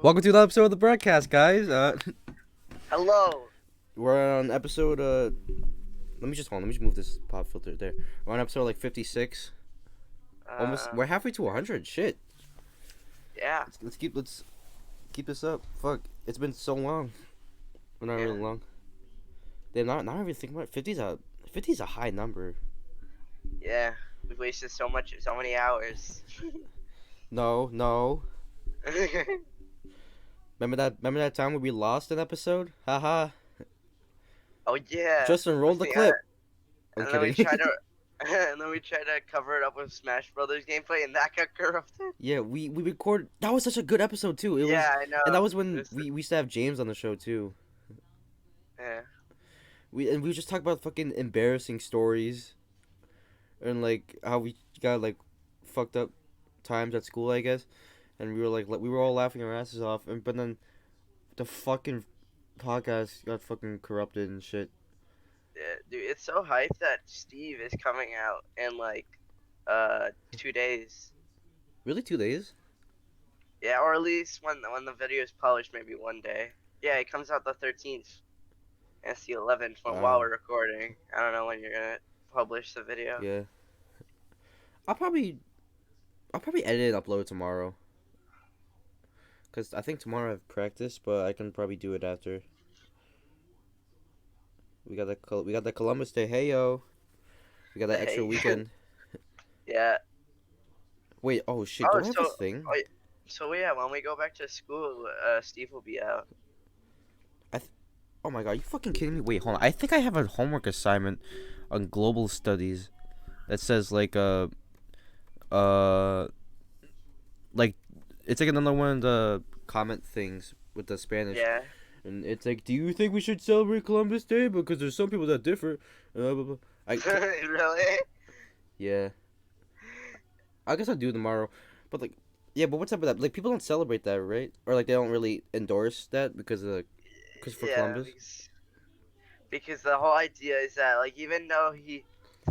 Welcome to the episode of the broadcast, guys. Hello. We're on episode. Let me just hold on. Let me just move this pop filter there. We're on episode like 56. Almost. Uh, We're halfway to 100. Shit. yeah, Let's keep this up. Fuck. It's been so long. Well, not yeah, really long. Damn. Not even thinking about it. 50's a high number. yeah. We've wasted so many hours. No. Remember that time when we lost an episode? Haha. Oh yeah, Justin, roll with the the clip. I'm and then we kidding. tried to, and then we tried to cover it up with Smash Brothers gameplay, and that got corrupted. Yeah, we recorded. That was such a good episode too. It was, Yeah, I know. and that was It when was we used to have James on the show too. yeah, We just talked about fucking embarrassing stories, and like how we got like fucked up times at school, I guess, and we were all laughing our asses off, and but then the fucking podcast got fucking corrupted and shit. yeah, dude. It's so hyped that Steve is coming out in like 2 days. Really, 2 days? Yeah, or at least when the video is published, maybe one day. Yeah, it comes out the 13th. And it's the 11th while Wow. we're recording. I don't know when you're gonna publish the video. Yeah. I'll probably I'll probably edit and upload tomorrow. Cause I think tomorrow I have practice, but I can probably do it after. We got the Columbus Day. Hey yo, we got that extra Hey. weekend. Yeah. Wait, oh shit, Oh, do I have a thing? so yeah, when we go back to school, Steve will be out. Oh my god, are you fucking kidding me? Wait, hold on. I think I have a homework assignment on global studies that says uh like it's like another one of the comment things with the Spanish. Yeah. And it's like, do you think we should celebrate Columbus Day? Because there's some people that differ. Blah, blah, blah. Really? Yeah. I guess I'll do it tomorrow. But like, yeah, but what's up with that? Like, people don't celebrate that, right? Or like, they don't really endorse that because for Yeah, Columbus. because the whole idea is that like even though he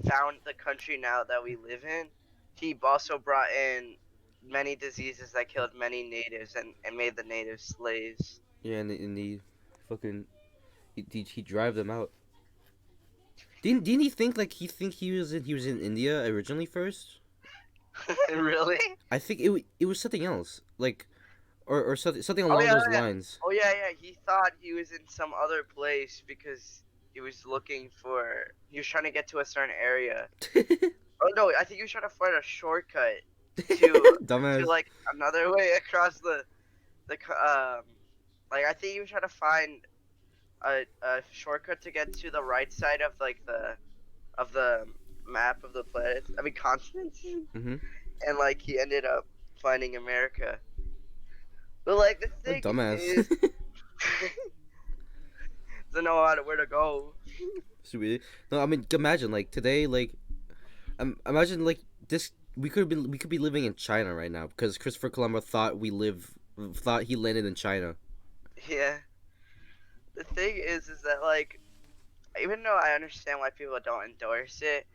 found the country now that we live in, he also brought in many diseases that killed many natives and made the natives slaves. Yeah, and he fucking he drive them out. Didn't he think like he was in India originally first? Really? I think it was something else like or something Oh along yeah, those yeah. lines. Oh yeah. He thought he was in some other place because he was looking for. He was trying to get to a certain area. Oh no, I think he was trying to find a shortcut to Dumbass. like another way across like I think he was trying to find a shortcut to get to the right side of like the map of the planet. I mean continents. Mhm. And like he ended up finding America. But like the A thing dumbass. is, doesn't know where to go. Stupid. No, I mean imagine like today like imagine like this we could be living in China right now because Christopher Columbus thought he landed in China. Yeah. The thing is that like even though I understand why people don't endorse it,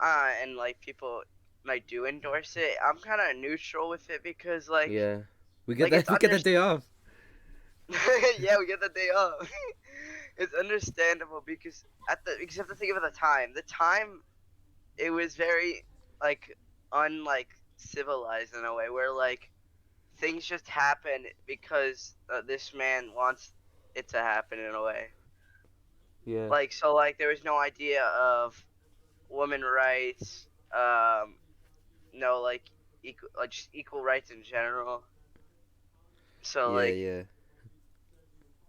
and like people like do endorse it, I'm kind of neutral with it because Yeah. like it's We get that day off. yeah, we get the day off. It's understandable because because you have to think of the time it was very like unlike civilized in a way where like things just happen because this man wants it to happen in a way. Yeah. Like so like there was no idea of women rights, no like just equal rights in general. So Yeah, like yeah.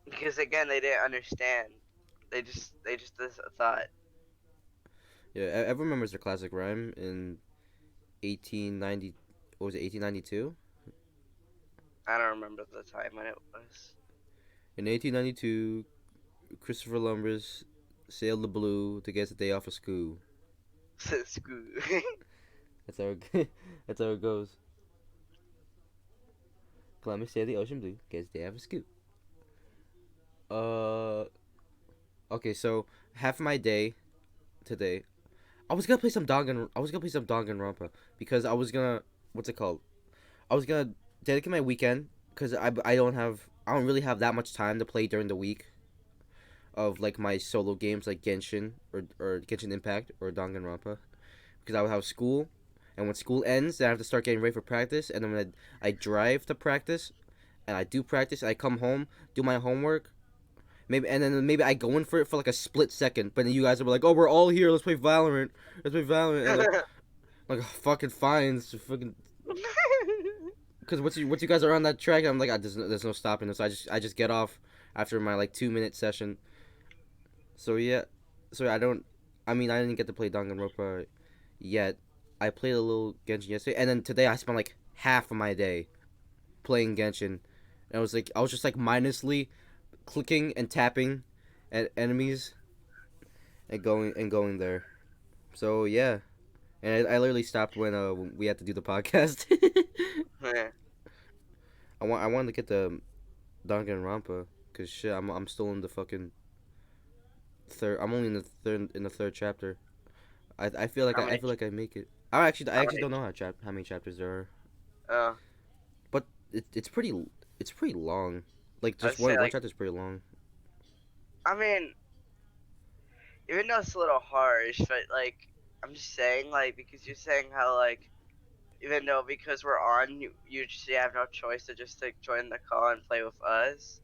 because again they didn't understand. They just thought. Yeah, everyone remembers the classic rhyme in 1890. What was it? 1892. I don't remember the time when it was. In 1892, Christopher Columbus sailed the blue to get the day off of school. School. That's how it, that's how it goes. Columbus sailed the ocean blue, gets the day off of school. Uh, okay, so half my day today, I was gonna play some Danganronpa because I was gonna what's it called? I was gonna dedicate my weekend cause I don't really have that much time to play during the week of like my solo games like Genshin or Genshin Impact or Danganronpa, because I would have school, and when school ends, then I have to start getting ready for practice, and then when I drive to practice, and I do practice, and I come home, do my homework, maybe, and then maybe I go in for it for like a split second, but then you guys are like, oh, we're all here, let's play Valorant, and like fucking fine, it's fucking. Because once you guys are on that track, I'm like, there's no stopping this. I just get off after my like 2 minute session. So yeah, so I don't. I mean, I didn't get to play Danganronpa yet. I played a little Genshin yesterday, and then today I spent like half of my day playing Genshin. And I was just like mindlessly clicking and tapping at enemies and going there. So yeah, and I literally stopped when we had to do the podcast. Yeah. I wanted to get the Danganronpa because shit, I'm still in the fucking third. I'm only in the third chapter. How I many? feel like I make it. I How actually many? don't know how many chapters there are, Uh, but it's pretty long. Like I'd just say one like. chapter is pretty long. I mean, even though it's a little harsh, but like, I'm just saying, like, because you're saying how like, even though because we're on, you just have no choice to just like join the call and play with us.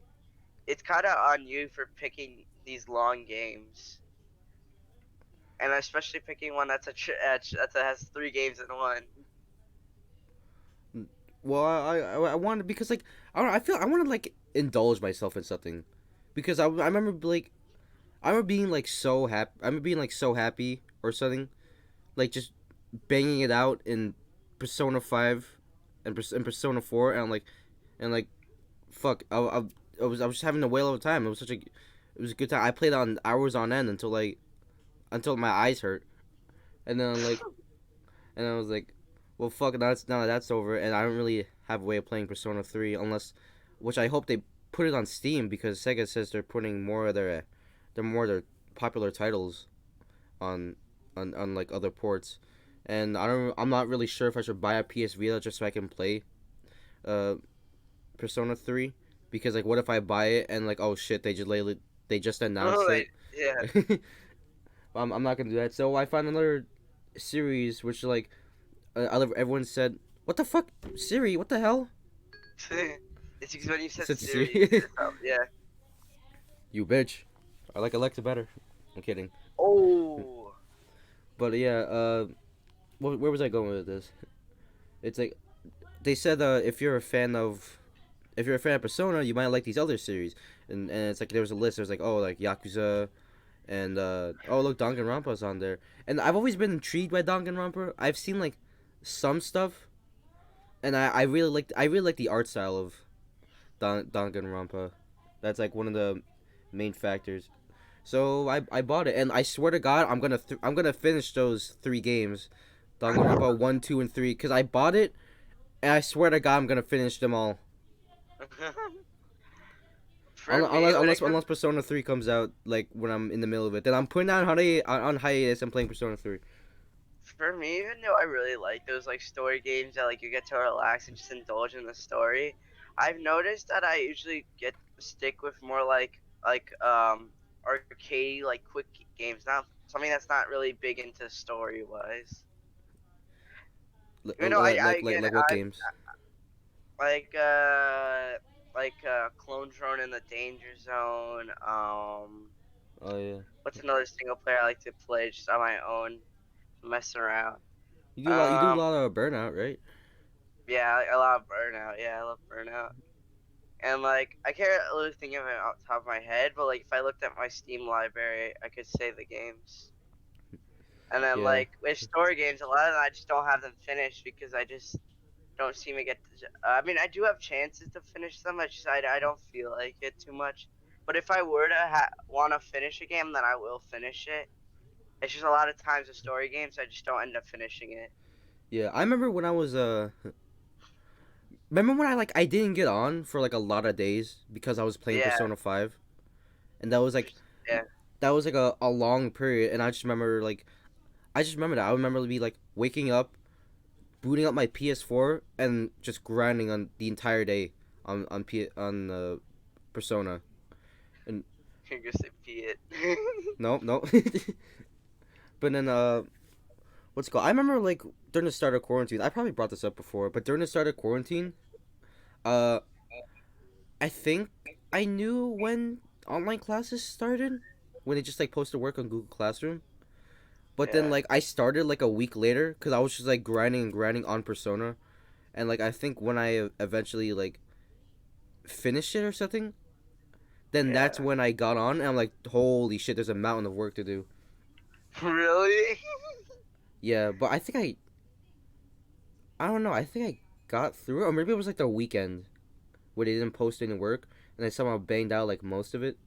It's kind of on you for picking these long games, and especially picking one that's that has 3 games in one. Well, I wanted because like I don't know, I feel I want to like indulge myself in something, because I remember like I remember being like so happy. I remember being like so happy or something, like just banging it out in Persona 5 and Persona 4, and like fuck I was just having a whale of a time. It was a good time. I played on hours on end until my eyes hurt, and then I was like, well fuck, now that that's over, and I don't really have a way of playing Persona 3 unless, which I hope they put it on Steam, because Sega says they're putting more of their popular titles on on like other ports, and I'm not really sure if I should buy a PS Vita just so I can play uh Persona 3, because like what if I buy it and like, oh shit, they just announced Like, it. yeah. I'm not gonna do that. So I found another series which like everyone said, what the fuck, Siri, what the hell? It's because when you said Said series, Siri. yeah. You bitch. I like Alexa better. I'm kidding. Oh. But yeah, where was I going with this? It's like they said if you're a fan of Persona, you might like these other series, and it's like there was a list. There was like, oh, like Yakuza, and oh look, Danganronpa's on there. And I've always been intrigued by Danganronpa. I've seen like some stuff, and I really like the art style of Danganronpa. That's like one of the main factors. So I bought it, and I swear to God, I'm gonna finish those 3 games, Danganronpa 1, 2, and 3, because I bought it, and I swear to God, I'm gonna finish them all. For me, when it comes, Unless Persona 3 comes out like when I'm in the middle of it, then I'm putting on hiatus and playing Persona 3. for me, even though I really like those like story games that like you get to relax and just indulge in the story, I've noticed that I usually get stick with more arcade like quick games, not something that's not really big into story wise. You know, I again Like what games? like Clone Drone in the Danger Zone. Oh yeah, What's another single player I like to play just on my own, messing around. you do a Um, lot of Burnout, right? yeah, a lot of Burnout. Yeah, I love Burnout. And like, I can't really think of it off the top of my head, but like, if I looked at my Steam library, I could say the games. And then Yeah, like with story games, a lot of them I just don't have them finished because I just don't seem to get. I mean, I do have chances to finish them. I don't feel like it too much. But if I were to want to finish a game, then I will finish it. It's just a lot of times with story games, I just don't end up finishing it. yeah. I remember when I was remember when I didn't get on for like a lot of days because I was playing Yeah, Persona 5, and that was like yeah. a long period, and I just remember that. I remember to be like waking up, booting up my PS4, and just grinding on the entire day on Persona. And You're gonna say pee it. no, no. But then what's it called? I remember like during the start of quarantine. I probably brought this up before, but during the start of quarantine, uh, I think I knew when online classes started, when they just like posted work on Google Classroom. But then Yeah. like I started like a week later because I was just like grinding and grinding on Persona, and like I think when I eventually like finished it or something, then that's Yeah. when I got on and I'm like, holy shit, there's a mountain of work to do. Really? Yeah, but I don't know. I think I got through it, or maybe it was like the weekend where they didn't post any work, and I somehow banged out like most of it.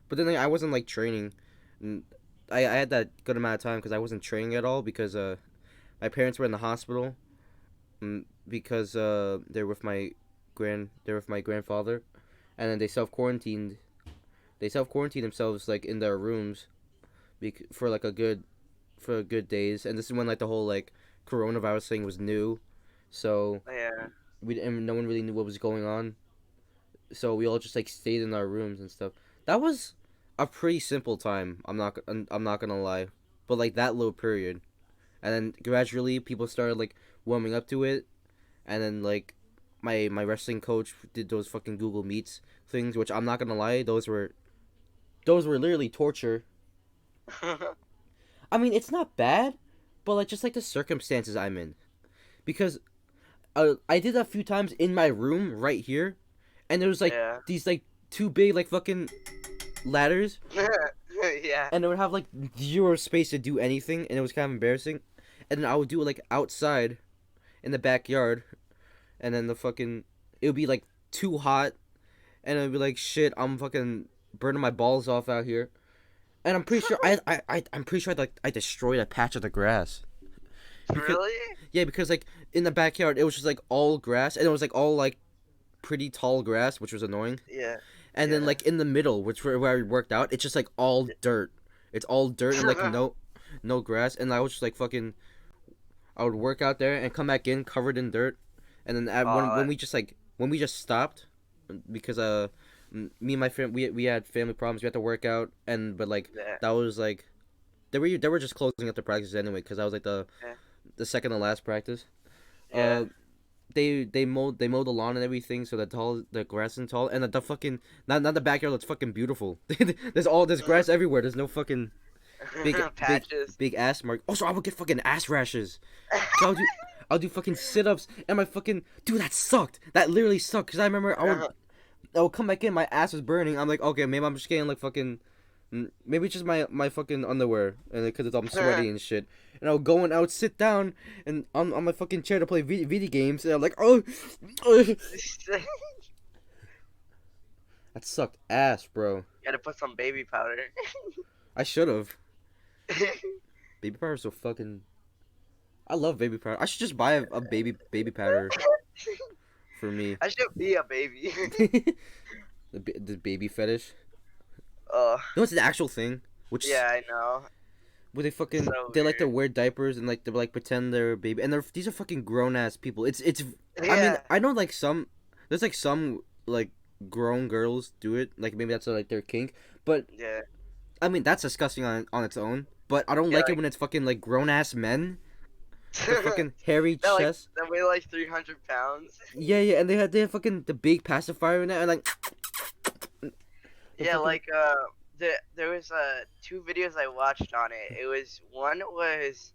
But then like, I wasn't like training, and I had that good amount of time because I wasn't training at all because my parents were in the hospital, because they're with my they're with my grandfather, and then they self quarantined themselves like in their rooms, for like a good days, and this is when like the whole like coronavirus thing was new, so Yeah. we and no one really knew what was going on, so we all just like stayed in our rooms and stuff. That was a pretty simple time. I'm not gonna lie, but like that little period, and then gradually people started like warming up to it, and then like my wrestling coach did those fucking Google Meets things, which I'm not gonna lie, those were literally torture. I mean, it's not bad, but like just like the circumstances I'm in, because I did that a few times in my room right here, and there was like Yeah. these like two big like fucking ladders, Yeah. and it would have like zero space to do anything, and it was kind of embarrassing. And then I would do it like outside in the backyard, and then the fucking it would be like too hot, and I'd be like, shit, I'm fucking burning my balls off out here. And I'm pretty sure I'm pretty sure I destroyed a patch of the grass because Really? yeah, because like in the backyard it was just like all grass, and it was like all like pretty tall grass, which was annoying. Yeah. And then Yeah. like in the middle, which where I worked out, it's just like all dirt. It's all dirt and like no grass, and I was just like fucking. I would work out there and come back in covered in dirt, and then Oh, when we just stopped, because me and my friend we had family problems. We had to work out, and but like yeah. that was like they were just closing up the practice anyway because that was like Yeah. the second to last practice. Yeah. Uh, they mowed the lawn and everything, so the grass isn't tall, and the fucking not the backyard looks fucking beautiful. There's grass everywhere. There's no fucking big Patches. big ass mark. Also, I would get fucking ass rashes. So I'll do fucking sit ups, and my fucking dude, that sucked. That literally sucked because I remember I would come back in, my ass was burning. I'm like, okay, maybe I'm just getting like fucking. Maybe it's just my fucking underwear, and because I'm sweaty and shit. And I would go and I would sit down and on my fucking chair to play video games, and I'm like, oh, that sucked ass, bro. Gotta put some baby powder. I should have. Baby powder is so fucking. I love baby powder. I should just buy a baby powder for me. I should be a baby. The baby fetish. Oh, You know what's the actual thing? Which yeah, I know. where they fucking So they like to weird. wear diapers and like they like pretend they're a baby, and these are fucking grown ass people. It's I mean Yeah, I know like there's like some like grown girls do it, like maybe that's like their kink, but yeah, I mean that's disgusting on its own. But I don't yeah. like it when it's fucking like grown ass men with the fucking hairy They're like chest. they weigh like 300 pounds. Yeah, and they have fucking the big pacifier in it, and like the Yeah, fucking like there was two videos I watched on it. It was one was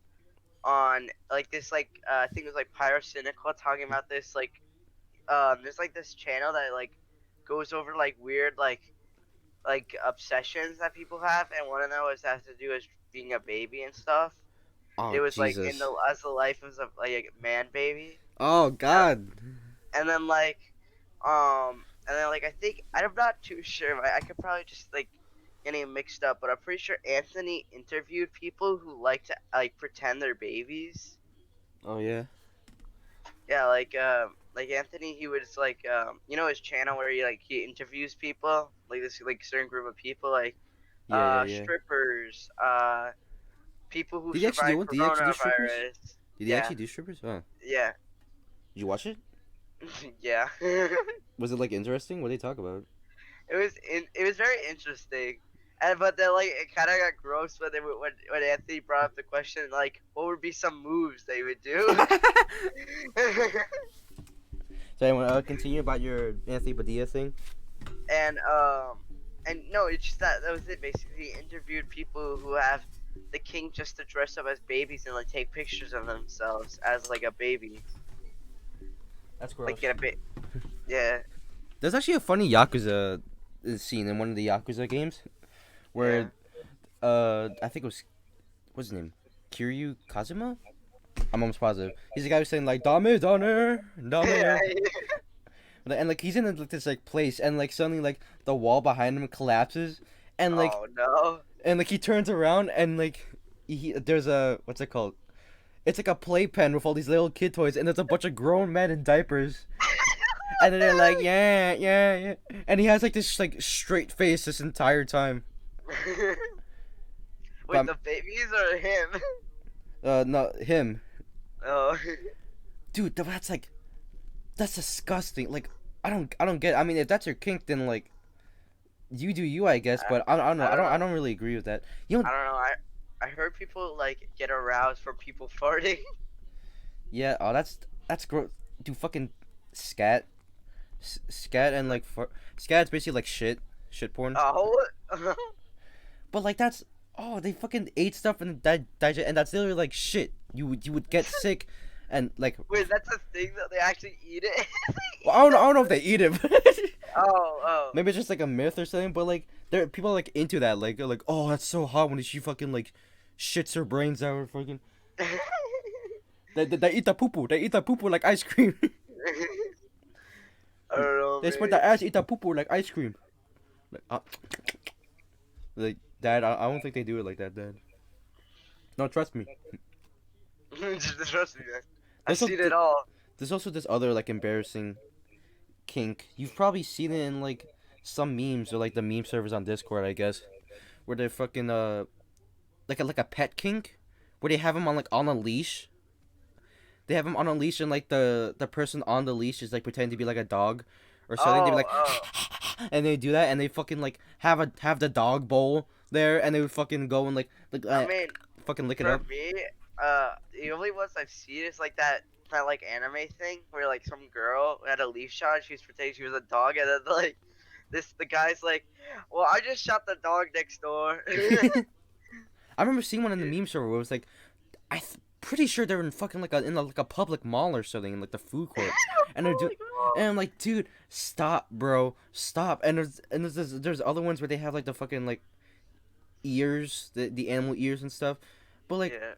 on like this like I think it was like Pyrocynical talking about this like there's like this channel that like goes over like weird like obsessions that people have, and one of them was has to do with being a baby and stuff. oh It was like in Jesus, the as the life of like a man baby, oh God, and then and then like I think I'm not too sure. I could probably just like getting mixed up, but I'm pretty sure Anthony interviewed people who like to like pretend they're babies. oh yeah, Yeah, like Anthony, he was like you know his channel where he interviews people like this like certain group of people like yeah. strippers, people who Did he actually do survived one? Did he actually do strippers? coronavirus. Did he Yeah, actually do strippers? Oh, yeah. did you watch it? Yeah. Was it like interesting? What did they talk about? It was very interesting. And but then like it kind of got gross when when Anthony brought up the question like what would be some moves they would do. So I want to continue about your Anthony Padilla thing. and um and no, it's just that was it. Basically, he interviewed people who have the king just to dress up as babies and like take pictures of themselves as like a baby, That's like gross. get a bit. Yeah, There's actually a funny Yakuza scene in one of the Yakuza games yeah. where I think it was what's his name, Kiryu Kazuma. I'm almost positive. He's the guy who's saying like "Dame, Donner, Dame," and like he's in like this like place, and like suddenly like the wall behind him collapses, and Oh no. like he turns around and like there's a what's it called? It's like a playpen with all these little kid toys, and there's a bunch of grown men in diapers, and then they're like yeah yeah yeah, and he has like this like straight face this entire time. Wait, But the babies or him? no him, Oh. dude. That's disgusting. Like I don't get. I mean, if that's your kink, then like you do you, I guess. But I don't know. I don't I know. don't really agree with that. You know, I don't know. I heard people like get aroused from people farting. yeah. Oh, that's gross. Dude, fucking scat, scat, and like scat's basically like shit porn. Oh. But like that's oh they fucking ate stuff and digest, and that's literally like shit. You would get sick, and like Wait, that's a thing that they actually eat it. well, I don't know if they eat it. Oh, Maybe it's just like a myth or something. But like there people are like into that. Like they're like oh that's so hot when she fucking like shits her brains out or fucking. oh. They eat the poo poo. They eat the poo poo like ice cream. I don't know, They spread man. the ass, eat the poo poo like ice cream. Like Dad, I don't think they do it like that, Dad. No, trust me. Just trust me, man. I've There's also, seen it all. there's also this other like embarrassing kink. You've probably seen it in like some memes or like the meme servers on Discord, I guess, where they're fucking like a pet kink, where they have him on like on a leash. They have him on a leash and like the person on the leash is like pretending to be like a dog or something. They be Oh, like, oh. and they do that and they fucking like have the dog bowl there and they would fucking go and I mean, fucking lick it for up. me, the only ones I've seen is like that like anime thing where like some girl had a leaf shot. And she was pretending she was a dog, and then like the guy's like, "Well, I just shot the dog next door." I remember seeing one in the meme server where it was like, pretty sure they're in fucking like like a public mall or something in like the food court, and they're doing, and I'm like, dude, stop, bro, stop. And there's other ones where they have like the fucking like ears, the animal ears and stuff, but like, Yeah.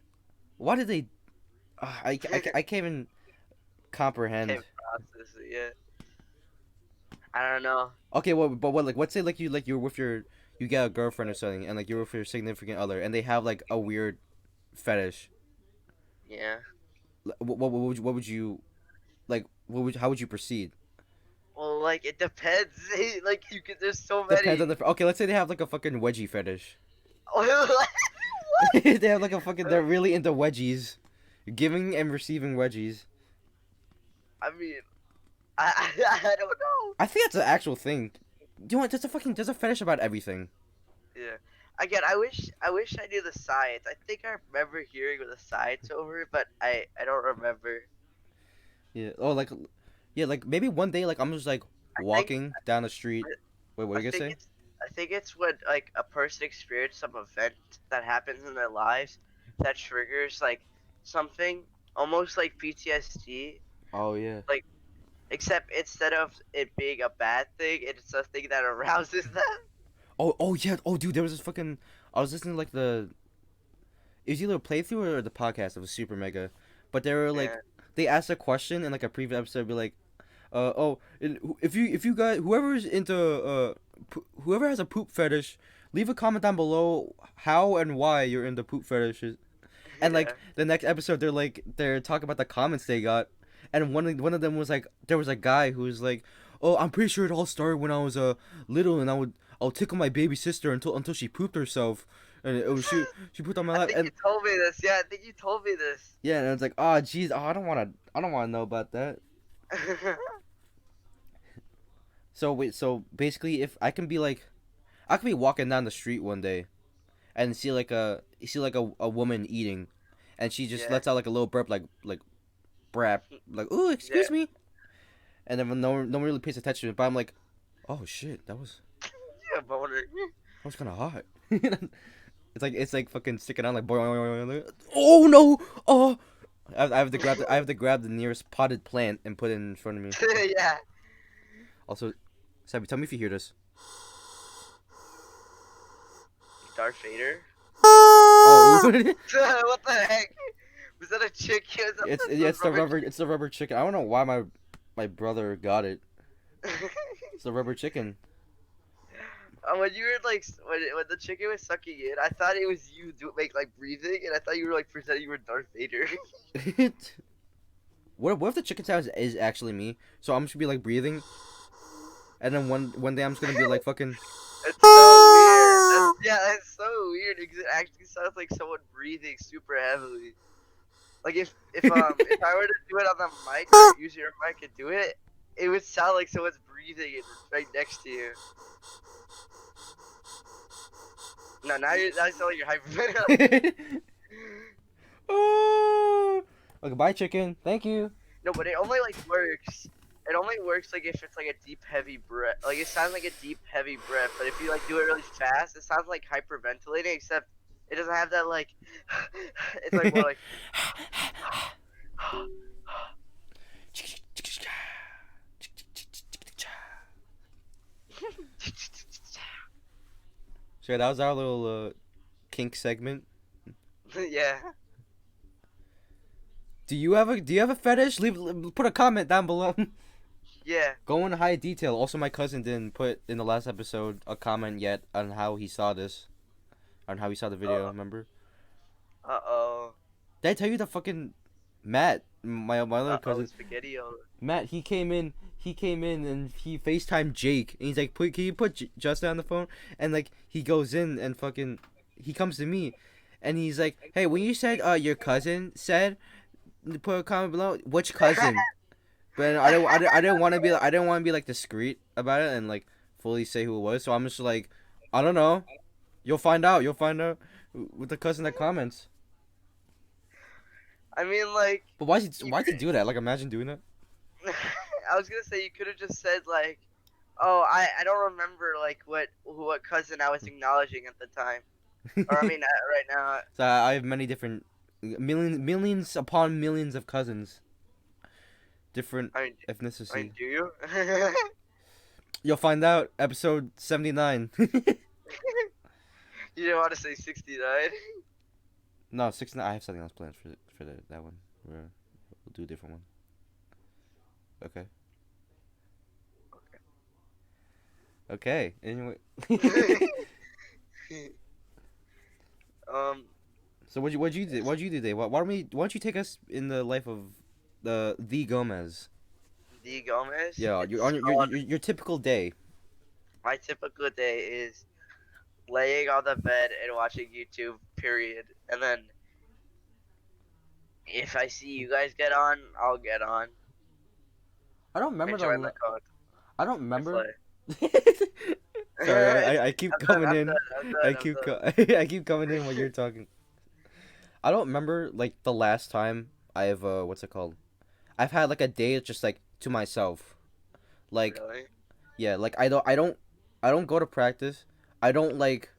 why did they? I can't even comprehend. Can't process it, yeah. I don't know. Okay, well, but what like let's say like you're with your you get a girlfriend or something, and like you're with your significant other, and they have like a weird fetish. Yeah. What would you like? How would you proceed? Well, like it depends. Like you could. There's so Depends many. on the. Okay, let's say they have like a fucking wedgie fetish. What? They have like a fucking. They're really into wedgies, giving and receiving wedgies. I mean, I don't know. I think that's an actual thing. Do you want? There's a fetish about everything. Yeah. Again, I wish I knew the science. I think I remember hearing the science over it, but I don't remember. Yeah. Oh, like, yeah, like maybe one day like I'm just like I think walking down the street. Wait, what I are you gonna think say? it's I think it's when like a person experiences some event that happens in their lives that triggers like something almost like PTSD, Oh yeah. like except instead of it being a bad thing, it's a thing that arouses them. Oh yeah. Oh dude, there was this fucking. I was listening to like it was either a playthrough or the podcast of a Super Mega, but they were like Yeah. they asked a question in like a previous episode, be like, if you guys whoever's into whoever has a poop fetish, leave a comment down below how and why you're into poop fetishes. And like Yeah. the next episode, they're talking about the comments they got, and one of them was like there was a guy who was like, oh I'm pretty sure it all started when I was little and I'll tickle my baby sister until she pooped herself, and it was she pooped on my I lap think and you told me this. Yeah, I think you told me this. yeah, and it's like, oh, jeez, oh, I don't want to know about that. So wait, so basically, if I can be like, I could be walking down the street one day and see like a woman eating, and she just Yeah, lets out like a little burp, like brap, like ooh, yeah, excuse me, and then no one really pays attention, but I'm like, oh shit, yeah, boner. that was kind of hot. It's like fucking sticking out like boy. Oh no! Oh, I have to grab the nearest potted plant and put it in front of me. Yeah, Also, Sabby, tell me if you hear this. Darth Vader. Oh, What the heck? Was that a chicken? Was that it's those the rubber rubber it's the rubber chicken. I don't know why my brother got it. chickens? It's the rubber chicken. When you were like, when the chicken was sucking in, I thought it was you like breathing, and I thought you were like pretending you were Darth Vader. What if the chicken sound is actually me? So I'm just gonna be like breathing, and then one day I'm just gonna be like fucking. That's so weird. That's so weird because it actually sounds like someone breathing super heavily. Like if I were to do it on the mic or use your mic and do it, it would sound like someone's breathing right next to you. No, now you sound like you're hyperventilating. Oh. Okay, bye chicken. Thank you. No, but it only like works. It only works like if it's like a deep, heavy breath. Like it sounds like a deep, heavy breath. But if you like do it really fast, it sounds like hyperventilating. Except it doesn't have that like. It's like more like. So that was our little kink segment. Yeah. Do you have a fetish? Put a comment down below. Yeah. Go in high detail. Also, my cousin didn't put in the last episode a comment yet on how he saw this, on how he saw the video. Remember? Uh-oh. Did I tell you the fucking Matt, my other Uh-oh, cousin, spaghetti-o. Matt? He came in and he FaceTimed Jake, and he's like, can you put Justin on the phone?" And like he goes in and fucking he comes to me, and he's like, "Hey, when you said your cousin said, put a comment below. Which cousin?" But I didn't want to be I didn't want to be like discreet about it and like fully say who it was. So I'm just like, I don't know. You'll find out. You'll find out with the cousin that comments. I mean, like, But you why'd he could. do that? Like imagine doing that. I was gonna say you could have just said like, "Oh, I don't remember like what cousin I was acknowledging at the time." Or I mean, right now. So I have many different millions upon millions of cousins, different I mean, ethnicity. do you? You'll find out episode 79. You didn't want to say 69. No, 69. I have something else planned for that one. We'll do a different one. Okay. Okay. Anyway. um, So what'd you do today? Why don't you take us in the life of the Gomez? D Gomez. Yeah, It's called. your typical day. My typical day is laying on the bed and watching YouTube. Period. And then if I see you guys get on, I'll get on I don't and remember join the code I don't and remember. play. Sorry, I'm I keep done. coming I'm in. done. I'm done. I'm done. I keep coming in while you're talking. I don't remember like the last time I've what's it called? I've had like a day just like to myself. Like Really? yeah, like I don't go to practice. I don't like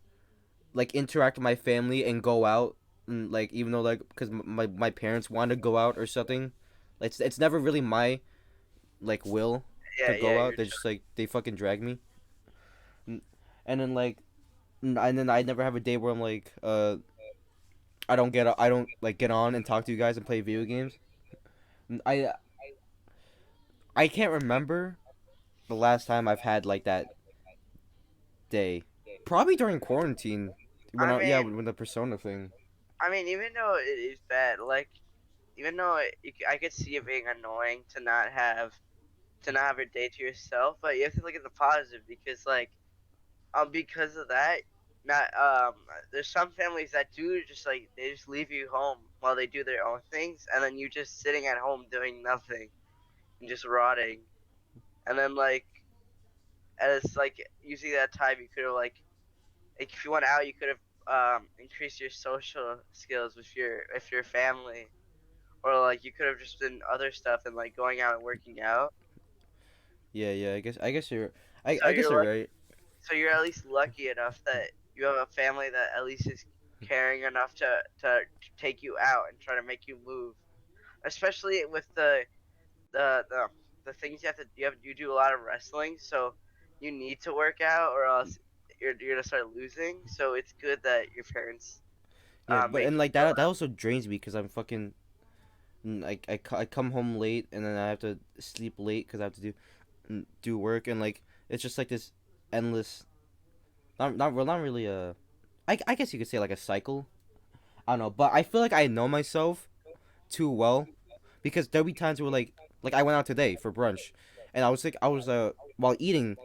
interact with my family and go out and like even though like because my parents want to go out or something. Like, it's never really my like will to Yeah. go Yeah. out. They just like they fucking drag me. And then like and then I never have a day where I'm like I don't like get on and talk to you guys and play video games. I I can't remember the last time I've had like that day. Probably during quarantine when I mean, when the persona thing. even though it is bad, like, even though I could see it being annoying to not have your day to yourself, but you have to look at the positive because, like, because of that, not there's some families that do just like they just leave you home while they do their own things, and then you just sitting at home doing nothing and just rotting, and then like as like using that time, you could have like if you went out, you could have increased your social skills with your family, or like you could have just done other stuff and like going out and working out. Yeah, yeah. I guess you're. So I guess you're you're like, right. so you're at least lucky enough that you have a family that at least is caring enough to take you out and try to make you move, especially with the the the things you do a lot of wrestling, so you need to work out or else you're gonna start losing. So it's good that your parents Yeah, but make and you like go that out. also drains me because I'm fucking I come home late and then I have to sleep late because I have to do work and like it's just like this endless not really a I guess you could say like a cycle. I don't know, but I feel like I know myself too well because there'll be times where like I went out today for brunch and I was while eating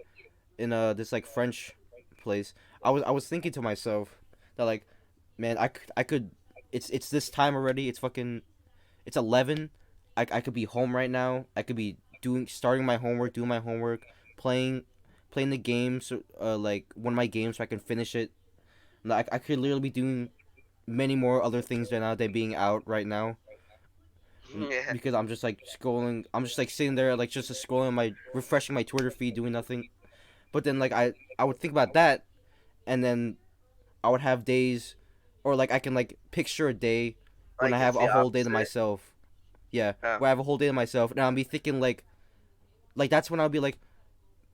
in this like French place I was thinking to myself that like man I could it's this time already it's fucking it's 11. I could be home right now. I could be starting my homework, doing my homework, playing playing the game so like one of my games so I can finish it. Like I could literally be doing many more other things than being out right now. Yeah, Because I'm just like scrolling. I'm just like sitting there like just scrolling my refreshing my Twitter feed doing nothing. But then like I would think about that and then I would have days or like I can like picture a day when I like have it's a the whole day to opposite. myself. Yeah, Oh, where I have a whole day to myself, and I'll be thinking like that's when I'll be like,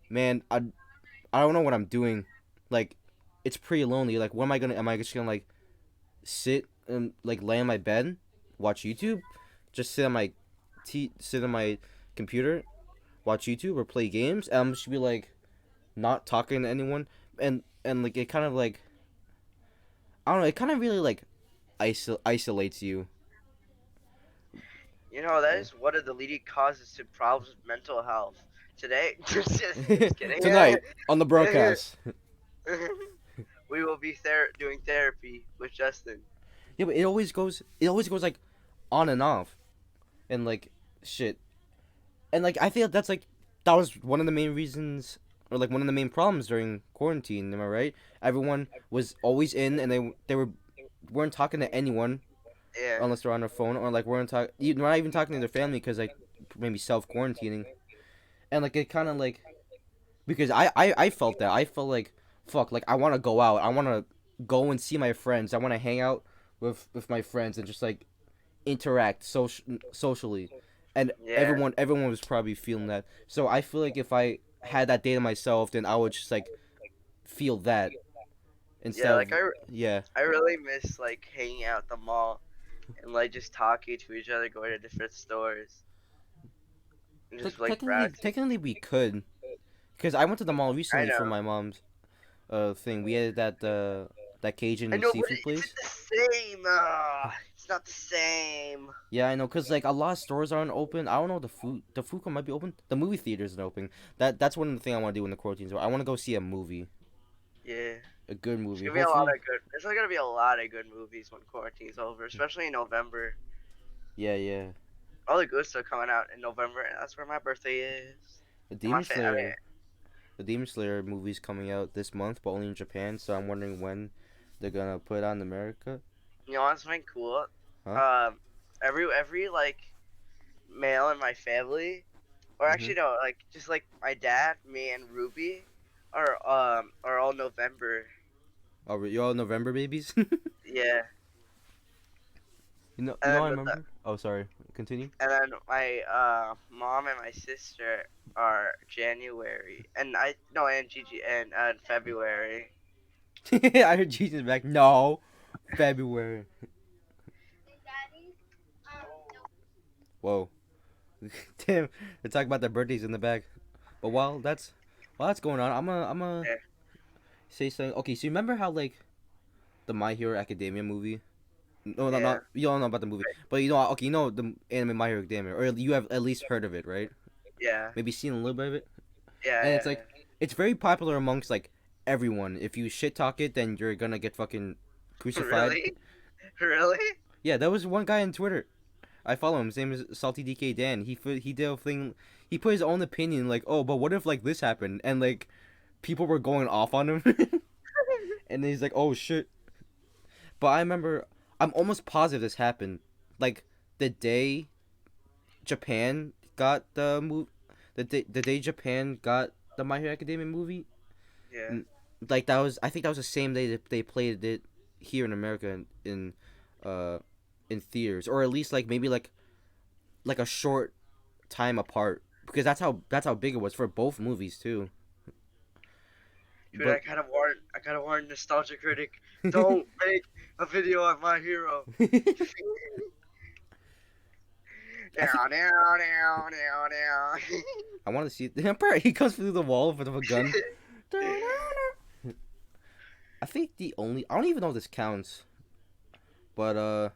man, I don't know what I'm doing. Like, it's pretty lonely. Like, what am I gonna? Am I just gonna like sit and like lay in my bed, watch YouTube, just sit on my computer, watch YouTube or play games? And I'm just be like not talking to anyone, and like it kind of like I don't know. It kind of really like isolates you. that Yeah. is one of the leading causes to problems with mental health today. Just kidding. Tonight on the broadcast. We will be doing therapy with Justin. Yeah, but it always goes like on and off, and like shit, and like I feel that's like that was one of the main reasons, or like one of the main problems during quarantine. Am I right? Everyone was always in, and weren't talking to anyone Yeah, unless they're on their phone, or like not even talking to their family because like maybe self quarantining, and like it kind of like because I felt that I felt like fuck like I want to go out, I want to go and see my friends, I want to hang out with my friends and just like interact socially, and yeah, everyone was probably feeling that. So I feel like if I had that day to myself, then I would just like feel that instead yeah. of yeah. I really miss like hanging out at the mall and like just talking to each other, going to different stores and just like browsing. Technically we could because I went to the mall I recently for know. my mom's thing. We had that I Cajun know, but seafood is it place. the same? It's not the same. Yeah, I know, cause like a lot of stores aren't open. I don't know the food court might be open. The movie theaters isn't open. That's one of the things I want to do in the quarantine. So I want to go see a movie, Yeah. a good There's movie. gonna be a lot Hopefully, of good. There's gonna be a lot of good movies when quarantine's over, especially in November. yeah, yeah. All the good stuff coming out in November, and that's where my birthday is. The And Demon Slayer, the Demon Slayer movie's coming out this month, but only in Japan. So I'm wondering when they're gonna put it on in America, what's something cool? huh? Um, every like male in my family, or Mhm. actually no, like just like my dad, me, and Ruby, are all November. Oh, you all November babies? Yeah, You know, and I then remember. Oh, sorry. Continue. my mom and my sister are January, and I no and Gigi and February. I heard Jesus back. No, February. Whoa. Damn, they're talking about their birthdays in the back. But while that's going on, I'm a Yeah, say something. Okay, so you remember how like the My Hero Academia movie? No, no, yeah, not you don't know about the movie, but you know, okay, you know the anime My Hero Academia, or you have at least heard of it, right? yeah, Maybe seen a little bit of it, yeah, and it's yeah, like it's very popular amongst like everyone. If you shit talk it, then you're gonna get fucking yeah. crucified. Really, really? Yeah, there was one guy on Twitter. I follow him. His name is Salty DK Dan. He did a thing. He put his own opinion, like, oh, but what if like this happened, and like people were going off on him, and he's like, "Oh shit." But I remember, I'm almost positive this happened, like the day Japan got the day Japan got the My Hero Academia movie. Yeah. Like that was, I think that was the same day that they played it here in America uh in theaters, or at least like maybe like a short time apart, because that's how big it was for both movies too. Dude, But I kind of warn Nostalgia Critic, don't make a video on My Hero. I think Down, down, down, down, down. I want to see it. He comes through the wall with a gun. I think the only, I don't even know if this counts, but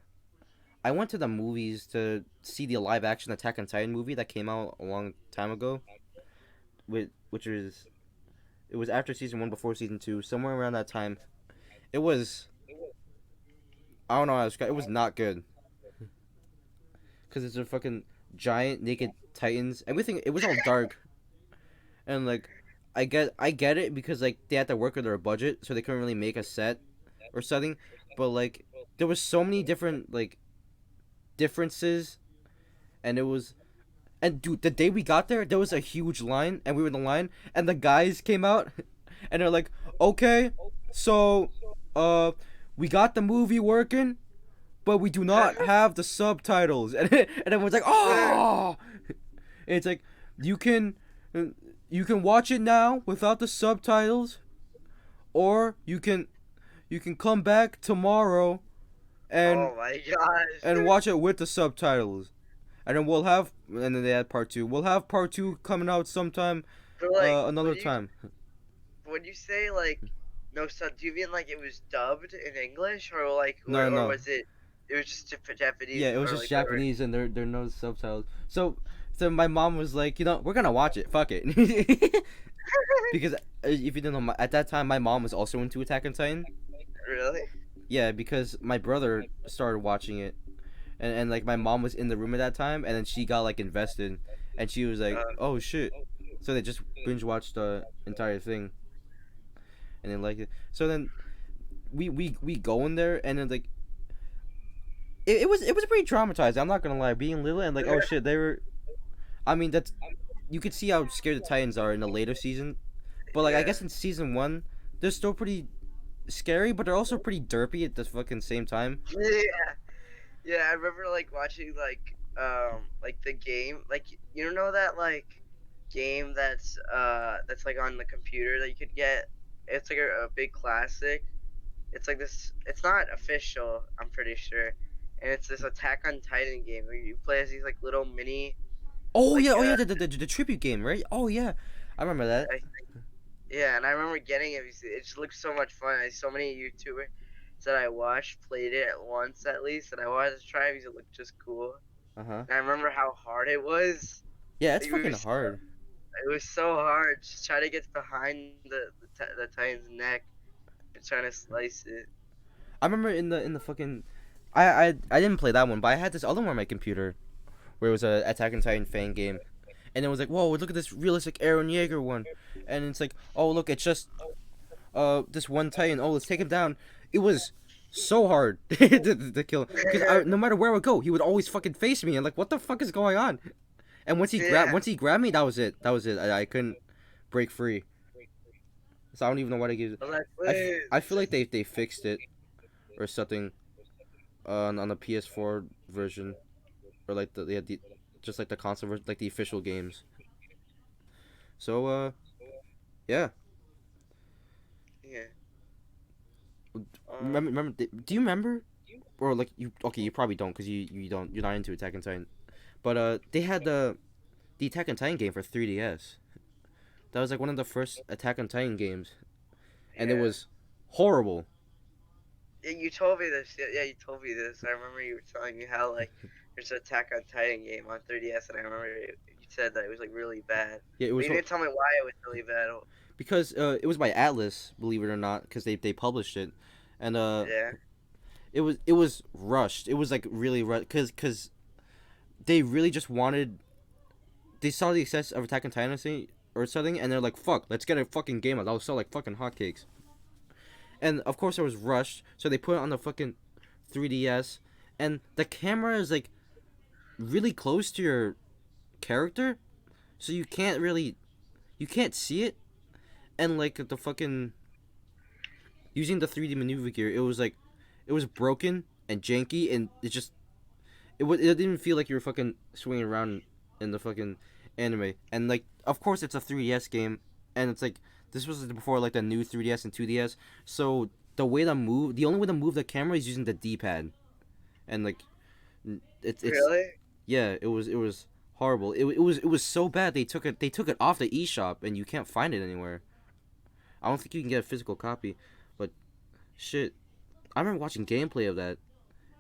I went to the movies to see the live action Attack on Titan movie that came out a long time ago, which is, it was after season 1 before season 2, somewhere around that time. It was, I don't know how to describe it, was not good, because it's a fucking giant naked titans, everything, it was all dark, and like I get it, because like they had to work with their budget, so they couldn't really make a set or something, but like there was so many different like differences, and it was, and dude, the day we got there was a huge line, and we were in the line, and the guys came out, and they're like, okay, so uh we got the movie working, but we do not have the subtitles, and everyone's like, oh, and it's like, you can you can watch it now without the subtitles, or you can come back tomorrow and Oh my gosh. watch it with the subtitles, and then and then they had part two. We'll have part two coming out sometime, But like, another time. when you say like no sub, do you mean like it was dubbed in English, or like, No, or no, was it was just Japanese, yeah, it was or just like whatever? Japanese, and there are no subtitles. So my mom was like, we're gonna watch it. Fuck it, because if you didn't know, at that time my mom was also into Attack on Titan. Really? Yeah, because my brother started watching it, and like my mom was in the room at that time, and then she got like invested, and she was like, Uh, oh shit, so they just binge watched the entire thing, and then like it. So then we go in there, and then like it was pretty traumatized. I'm not gonna lie, being little and like, oh shit, they were. I mean, that's, you could see how scared the Titans are in the later season, but like I yeah. guess in season 1 they're still pretty scary, but they're also pretty derpy at the fucking same time. Yeah. Yeah, I remember like watching like the game, like you know that like game that's like on the computer that you could get. It's like a big classic. It's like this. It's not official, I'm pretty sure, and it's this Attack on Titan game where you play as these like little mini Oh like yeah, oh yeah, the tribute game, right? Oh yeah, I remember that. I, yeah, and I remember getting it. Because it just looked so much fun. So many YouTubers that I watched played it at once at least, and I wanted to try it because it looked just cool. Uh huh. And I remember how hard it was. Yeah, it's Like, fucking hard. it was so hard just trying to get behind the Titan's neck and trying to slice it. I remember in the fucking, I didn't play that one, but I had this other one on my computer where it was a Attack on Titan fan game, and it was like, whoa, look at this realistic Aaron Yeager one, and it's like, oh look, it's just this one Titan. Oh, let's take him down. It was so hard to kill, because no matter where I would go, he would always fucking face me, and like, what the fuck is going on? And Yeah. once he grabbed me, that was it. That was it. I couldn't break free. So I don't even know what I give. I'm like, I feel like they fixed it or something on the PS4 version, or like they had the, just like the console version, like the official games. So yeah. yeah. Remember, do you remember, or like, you, okay, you probably don't, because you're not into Attack on Titan, but they had the Attack on Titan game for 3DS. That was like one of the first Attack on Titan games, and it Yeah. was horrible. Yeah, you told me this. Yeah, you told me this. I remember you were telling me how like there's an Attack on Titan game on 3DS, and I remember you said that it was like really bad. Yeah, it But was you didn't tell me why it was really bad. because it was by Atlas, believe it or not, because they published it, and Yeah. it was rushed. It was like really rushed, because they really just wanted, they saw the success of Attack on Titan, or something, and they're like, "Fuck, let's get a fucking game out. That'll sell like fucking hotcakes." And of course, it was rushed, so they put it on the fucking 3DS, and the camera is like really close to your character, so you can't see it, and like the fucking using the 3D maneuver gear, it was broken and janky, and it didn't feel like you were fucking swinging around in the fucking anime. And like, of course, it's a 3DS game, and it's like this was before like the new 3DS and 2DS. So the only way to move the camera is using the D-pad, and like it's Really? yeah, it was horrible. It was so bad they took it off the eShop, and you can't find it anywhere. I don't think you can get a physical copy, but shit, I remember watching gameplay of that,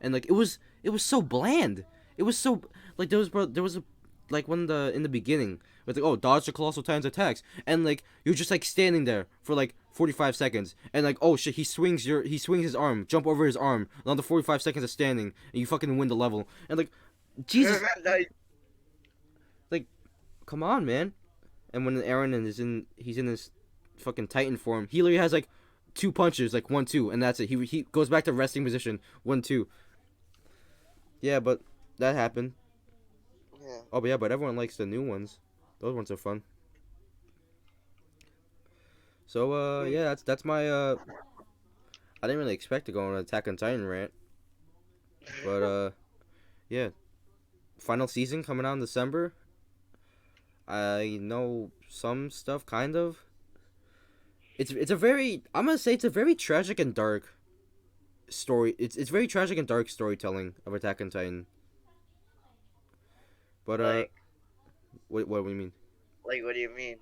and like it was so bland. It was so like there was a like when the in the beginning it's like, oh, dodge the colossal titan's attacks, and like you're just like standing there for like 45 seconds, and like, oh shit, he swings his arm, jump over his arm, another 45 seconds of standing, and you fucking win the level. And like, Jesus, Nice. like, come on, man. And when Aaron he's in his fucking titan form, he literally has like two punches, like 1-2, and that's it. He goes back to resting position, 1-2. Yeah, but that happened. Yeah. Oh, but yeah, but everyone likes the new ones. Those ones are fun. So, Hmm. yeah, that's my I didn't really expect to go on an Attack on Titan rant, but yeah, final season coming out in December. I know some stuff, kind of. It's a very I'm gonna say it's a very tragic and dark story. It's very tragic and dark storytelling of Attack on Titan. But like, what do you mean? what do you mean?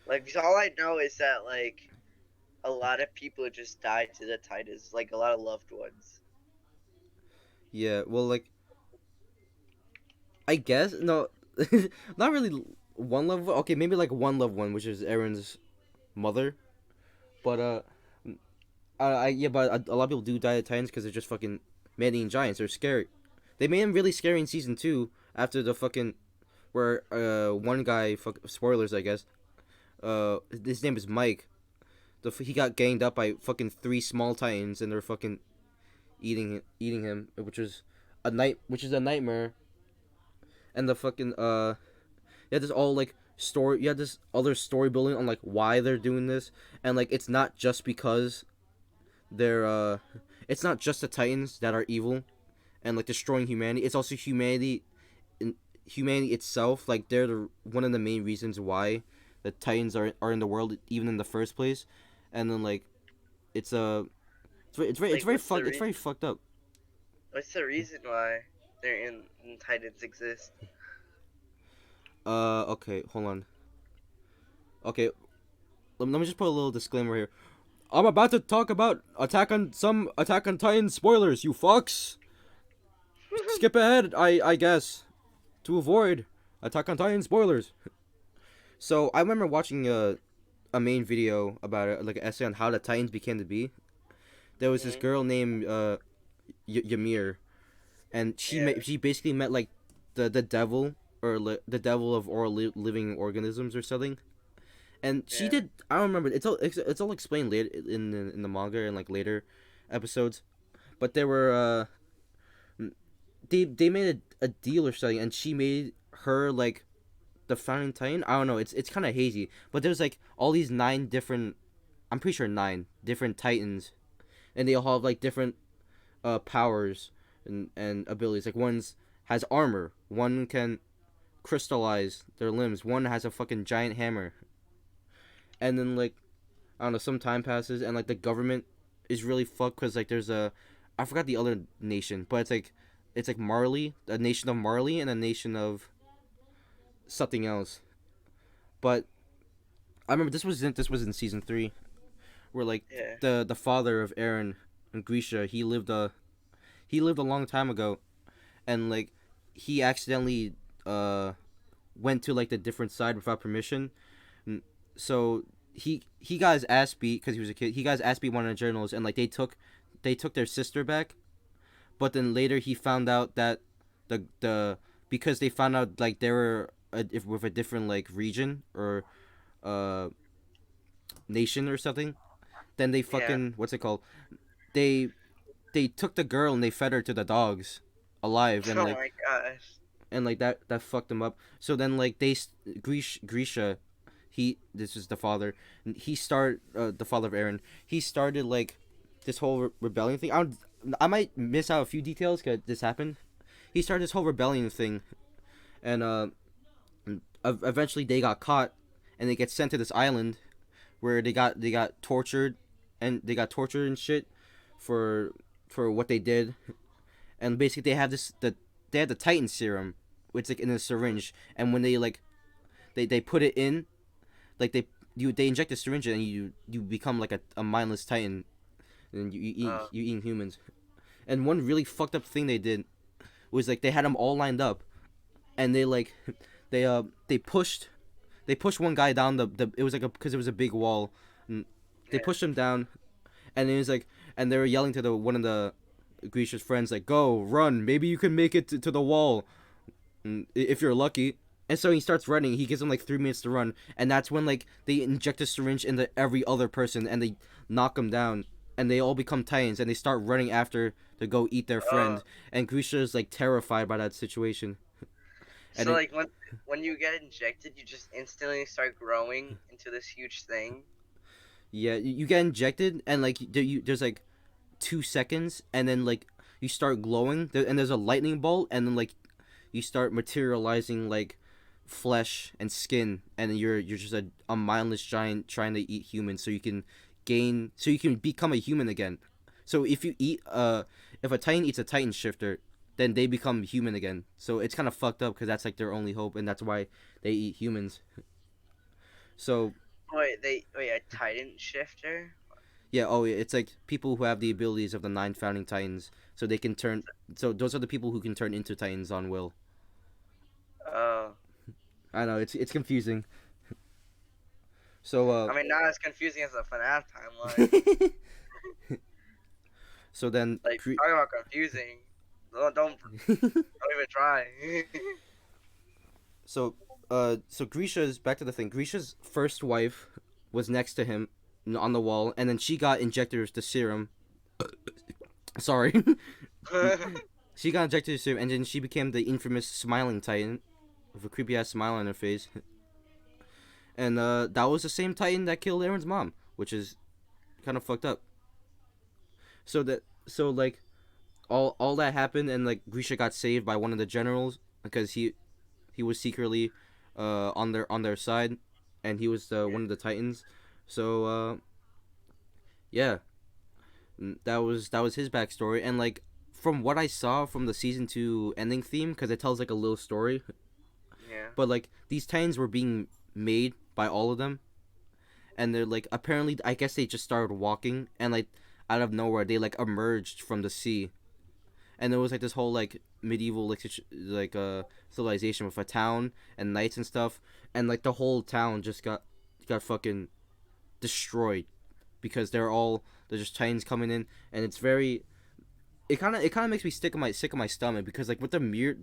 Like, 'cause all I know is that like a lot of people just died to the Titans, like a lot of loved ones. Yeah, well, like I guess no, not really one love. Okay, maybe like one loved one, which is Aaron's mother. But yeah, but a lot of people do die at Titans because they're just fucking man-eating giants. They're scary. They made him really scary in season 2 after the fucking where one guy spoilers I guess his name is Mike. He got ganged up by fucking three small Titans, and they're fucking eating him, which is a nightmare. And the fucking you had this all like story, you had this other story building on like why they're doing this, and like they're it's not just the Titans that are evil and like destroying humanity. It's also humanity itself. Like they're one of the main reasons why the Titans are in the world even in the first place. And then like it's Like, it's very fucked up. what's the reason why they're in Titans exist? Okay, hold on. Okay, let me just put a little disclaimer here. I'm about to talk about Attack on Titan spoilers, you fucks. Skip ahead, I guess, to avoid Attack on Titan spoilers. So I remember watching a main video about it, like an essay on how the Titans became to be. There was this Hmm. girl named Ymir, and Yeah. she basically met like the devil or the devil of all living organisms or something. And she Yeah. did. I don't remember. It's all explained later in the manga and like later episodes. But there were they made a deal or something, and she made her like the founding titan. I don't know. It's kind of hazy, but there's like all these nine different. I'm pretty sure nine different titans, and they all have like different powers and abilities. Like one's has armor. One can crystallize their limbs. One has a fucking giant hammer. And then like I don't know, some time passes, and like the government is really fucked because like there's a I forgot the other nation, but it's like Marley, a nation of Marley, and a nation of something else. But I remember this was in season 3, where like Yeah. the father of Aaron and Grisha, he lived a long time ago, and like he accidentally uh went to like the different side without permission. So he got his ass beat because he was a kid. He got his ass beat one of the journals, and like they took their sister back. But then later he found out that the because they found out like they were if with a different like region or uh nation or something, then they Yeah. fucking what's it called? They they took the girl and they fed her to the dogs alive Oh my gosh. and like that fucked them up. So then like Grisha, he this is the father. He started the father of Aaron. He started like this whole rebellion thing. I might miss out a few details because this happened. He started this whole rebellion thing, and eventually they got caught, and they get sent to this island where they got tortured, and they got tortured and shit for what they did. And basically they had the Titan serum, which like in a syringe, and when they like they put it in, like they inject the syringe and you become like a mindless Titan, and Oh. you eat humans. And one really fucked up thing they did was like they had them all lined up, and they like they pushed one guy down the it was like a because it was a big wall, and they Yeah. pushed him down, and it was like and they were yelling to the one of the Grisha's friends like, go run, maybe you can make it to the wall, if you're lucky. And so he starts running. He gives him like 3 minutes to run, and that's when like they inject a syringe into every other person, and they knock them down, and they all become Titans, and they start running after to go eat their Oh. friend. And Grisha is like terrified by that situation, and So it like when you get injected, you just instantly start growing into this huge thing. yeah, you get injected, and like there's like 2 seconds, and then like you start glowing, and there's a lightning bolt, and then like you start materializing like flesh and skin, and you're just a mindless giant trying to eat humans, so you can become a human again. So if you eat if a Titan eats a Titan shifter, then they become human again. So it's kind of fucked up because that's like their only hope, and that's why they eat humans. So Wait, a Titan shifter? yeah, oh yeah, it's like people who have the abilities of the 9 founding Titans, so they can turn. So those are the people who can turn into Titans on will. Oh. I know it's confusing. So I mean, not as confusing as the FNAF timeline. so then Like, talk about confusing. Don't even try. so so Grisha's back to the thing. Grisha's first wife was next to him on the wall, and then she got injected the serum. Sorry, she got injected the serum, and then she became the infamous smiling Titan with a creepy ass smile on her face. And that was the same Titan that killed Aaron's mom, which is kind of fucked up. So like all that happened, and like Grisha got saved by one of the generals because he was secretly on their side, and he was one of the Titans. So yeah, that was his backstory, and like from what I saw from the season 2 ending theme, because it tells like a little story, Yeah. but like these Titans were being made by all of them, and they're like apparently I guess they just started walking, and like out of nowhere they like emerged from the sea, and there was like this whole like medieval civilization with a town and knights and stuff, and like the whole town just got fucking destroyed because they're just Titans coming in, and it's very it kind of makes me sick of my stomach because like with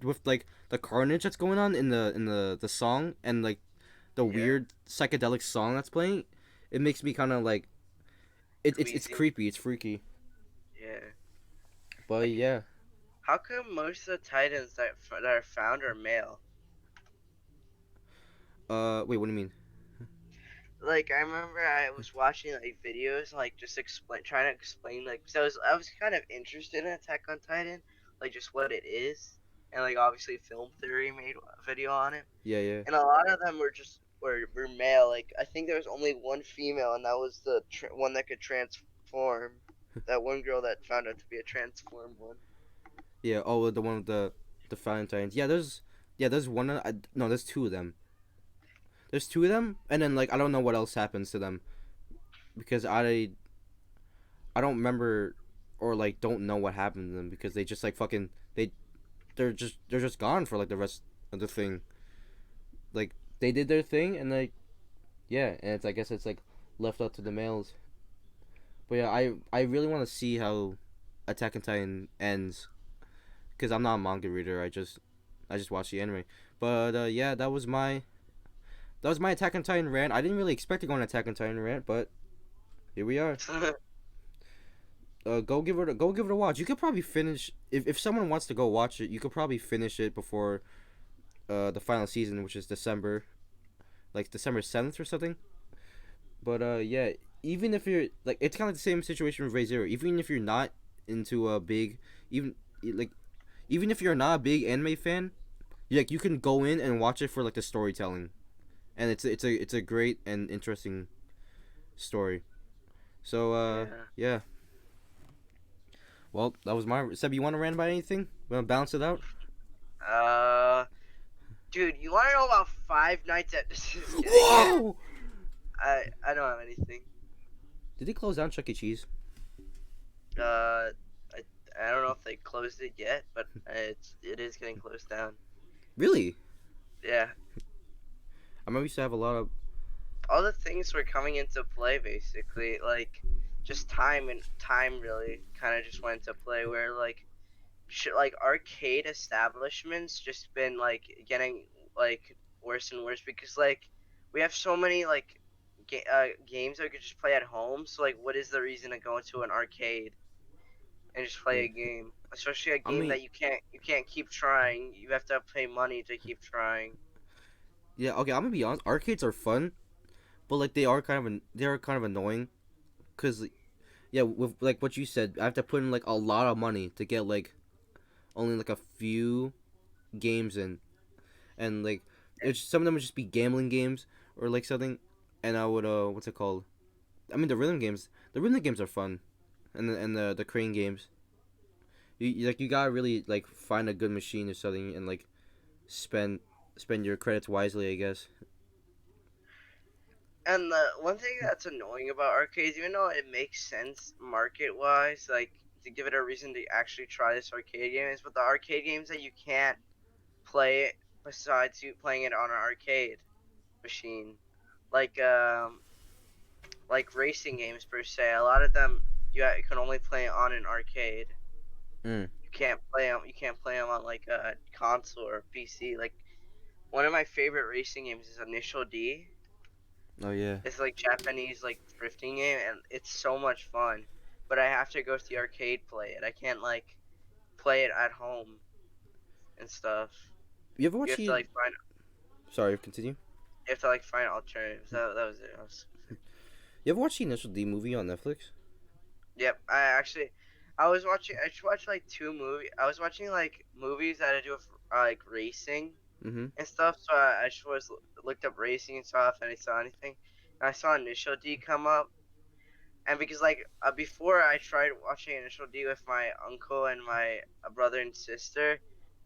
with like the carnage that's going on in the song, and like the Yeah. weird psychedelic song that's playing, it makes me kind of like it's Queasy. creepy, it's freaky. Yeah. But Like, yeah, how come most of the Titans that are found are male? wait, what do you mean? Like, I remember I was watching like videos, like just trying to explain, like, so I was kind of interested in Attack on Titan, like just what it is, and like obviously Film Theory made a video on it, Yeah, yeah. and a lot of them were male. Like, I think there was only one female, and that was the one that could transform. That one girl that found out to be a transform one. Yeah, oh, the one with the Valentines. Yeah, there's one. No, there's two of them. There's two of them, and then like I don't know what else happens to them because I don't remember or like don't know what happened to them because they just like fucking they're just gone for like the rest of the thing. Like they did their thing, and like yeah, and it's I guess it's like left up to the males. But yeah, I really want to see how Attack on Titan ends because I'm not a manga reader. I just watch the anime. But yeah, that was my Attack on Titan rant. I didn't really expect to go on Attack on Titan rant, but here we are. Go give it a watch. You could probably finish if someone wants to go watch it. You could probably finish it before the final season, which is December, like December 7th or something. But yeah, even if you're like, it's kind of like the same situation with Ray Zero. Even if you're not into a big, even like, even if you're not a big anime fan, you can go in and watch it for like the storytelling, and it's a great and interesting story. So Yeah. yeah. Well, that was my. Seb, you want to rant about anything? Want to balance it out? Uh, dude, you want to know about Five Nights at? Just kidding. Whoa! I don't have anything. Did they close down Chuck E. Cheese? Uh, I I don't know if they closed it yet, but it is getting closed down. Really? Yeah, I remember we used to have a lot of. all the things were coming into play basically, like just time really kind of just went into play where like like arcade establishments just been like getting like worse and worse because like we have so many like games that we could just play at home. So like, what is the reason to go into an arcade and just play Yeah. a game, especially a I game mean, that you can't keep trying. You have to pay money to keep trying. yeah. Okay, I'm gonna be honest. Arcades are fun, but like they are kind of annoying, cause yeah, with like what you said, I have to put in like a lot of money to get like only like a few games in, and like some of them would just be gambling games or like something, and I would what's it called? I mean the rhythm games are fun, and the crane games. You gotta really like find a good machine or something and like spend spend your credits wisely, I guess. And the one thing that's annoying about arcades, even though it makes sense market wise, like to give it a reason to actually try this arcade game, is with the arcade games that you can't play it besides you playing it on an arcade machine. Like like racing games per se, a lot of them you can only play on an arcade. Mm. You can't play them on like a console or PC. Like one of my favorite racing games is Initial D. Oh yeah. It's like Japanese like drifting game, and it's so much fun. But I have to go to the arcade play it. I can't like play it at home and stuff. You ever You watch have to the? like find Sorry, continue. alternatives. That was it. You ever watch the Initial D movie on Netflix? Yep. I just watched like two movies. I was watching like movies that had to do with like racing Mm-hmm. and stuff. So I just looked up racing and stuff, and I saw anything. And I saw Initial D come up. And because like before I tried watching Initial D with my uncle and my brother and sister,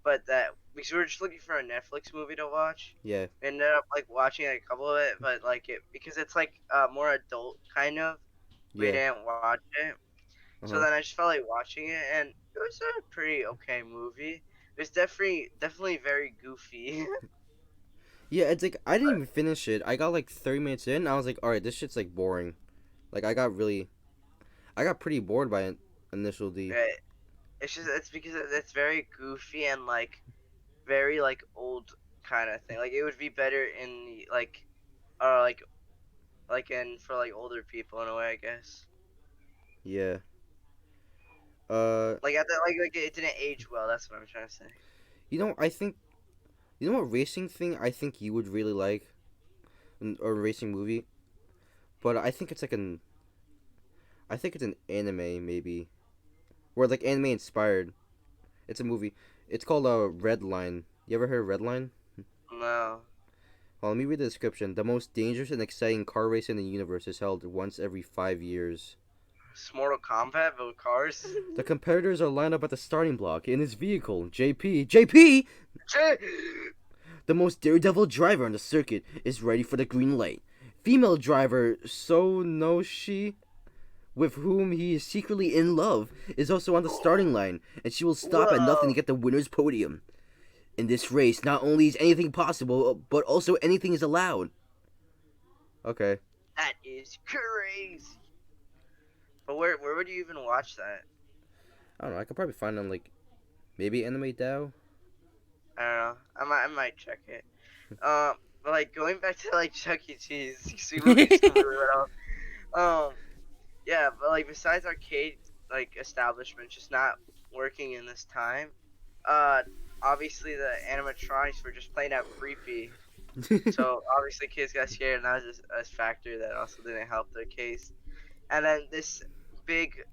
but that because we were just looking for a Netflix movie to watch, Yeah. we ended up like watching like, a couple of it, but like it because it's like more adult kind of, we Yeah. didn't watch it. Uh So huh. then I just felt like watching it, and it was a pretty okay movie. It was definitely very goofy. Yeah, it's like I didn't even finish it. I got like 30 minutes in. And I was like, all right, this shit's like boring. Like I got pretty bored by it. Initial D. Right? It's because it's very goofy and like very like old kind of thing. Like it would be better in the, like in for like older people in a way, I guess. Yeah. Uh, Like at the, like it didn't age well. That's what I'm trying to say. I think what racing thing I think you would really like, or racing movie, but I think it's an anime maybe, or like anime inspired. It's a movie. It's called Red Line. You ever heard of Red Line? No, Well, let me read the description. The most dangerous and exciting car race in the universe is held once every 5 years. it's Mortal Kombat but with cars. The competitors are lined up at the starting block in his vehicle. JP, the most daredevil driver on the circuit, is ready for the green light. Female driver Sonoshi, with whom he is secretly in love, is also on the starting line, and she will stop at nothing to Whoa, get the winner's podium. In this race, not only is anything possible, but also anything is allowed. Okay. that is crazy. But where would you even watch that? I don't know. I could probably find on like maybe Anime Dao. I don't know. I might check it. But like going back to like Chuck E. Cheese, 'cause we just completely went off. Yeah, but like besides arcade like establishments just not working in this time, uh, obviously the animatronics were just plain out creepy. So obviously kids got scared, and that was a factor that also didn't help their case. And then this big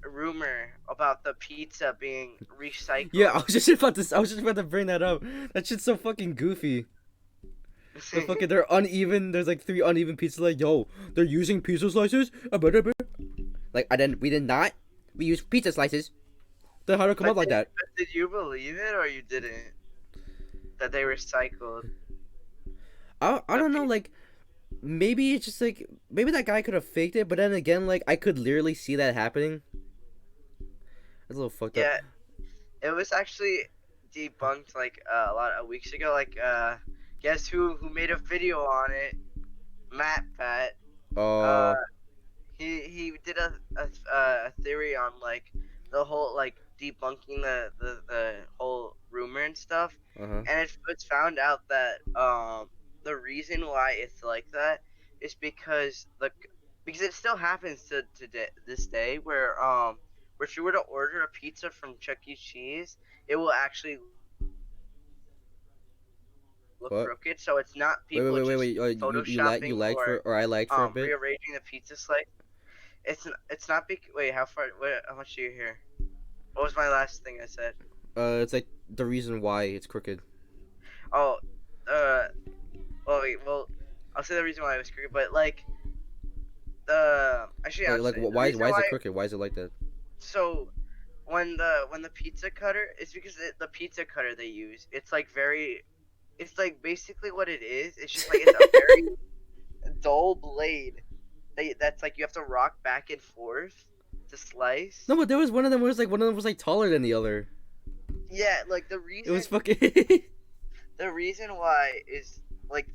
rumor about the pizza being Yeah, recycled. I was just about to bring that up. That shit's so fucking goofy. The fucking they're uneven. There's like three uneven pieces. Like, yo, they're using pizza slices. Like, we did not. We used pizza slices. Then how did it come But up like that? did you believe it or you didn't? That they recycled I the don't know. pizza? Like, maybe it's just like maybe that guy could have faked it, but then again, like I could literally see that happening. That's a little fucked up. Yeah, it was actually debunked like a lot of weeks ago. Like, guess who made a video on it? Matt Pat. Uh, Oh, he did a theory on like the whole like debunking the whole rumor and stuff, uh huh. and it's found out that the reason why it's like that is because it still happens to this day where if you were to order a pizza from Chuck E. Cheese, it will actually look What? crooked. So it's not Wait, wait, people wait, wait, just wait. You photoshopping lagged for, or or I lagged for a bit. rearranging the pizza slice. It's not wait, how far? How much do you hear? What was my last thing I said? It's like the reason why it's crooked. Oh, uh, well, wait, well, I'll say the reason why it was crooked, but like the actually I'll Like say the why reason is why. it crooked? Why is it like that? So when the pizza cutter, it's because the pizza cutter they use, it's like very, it's like basically what it is. It's just like it's a very dull blade. That's like you have to rock back and forth to No, slice. but there was one of them was like one of them was like taller than the other. Yeah, like It was fucking. the reason why is like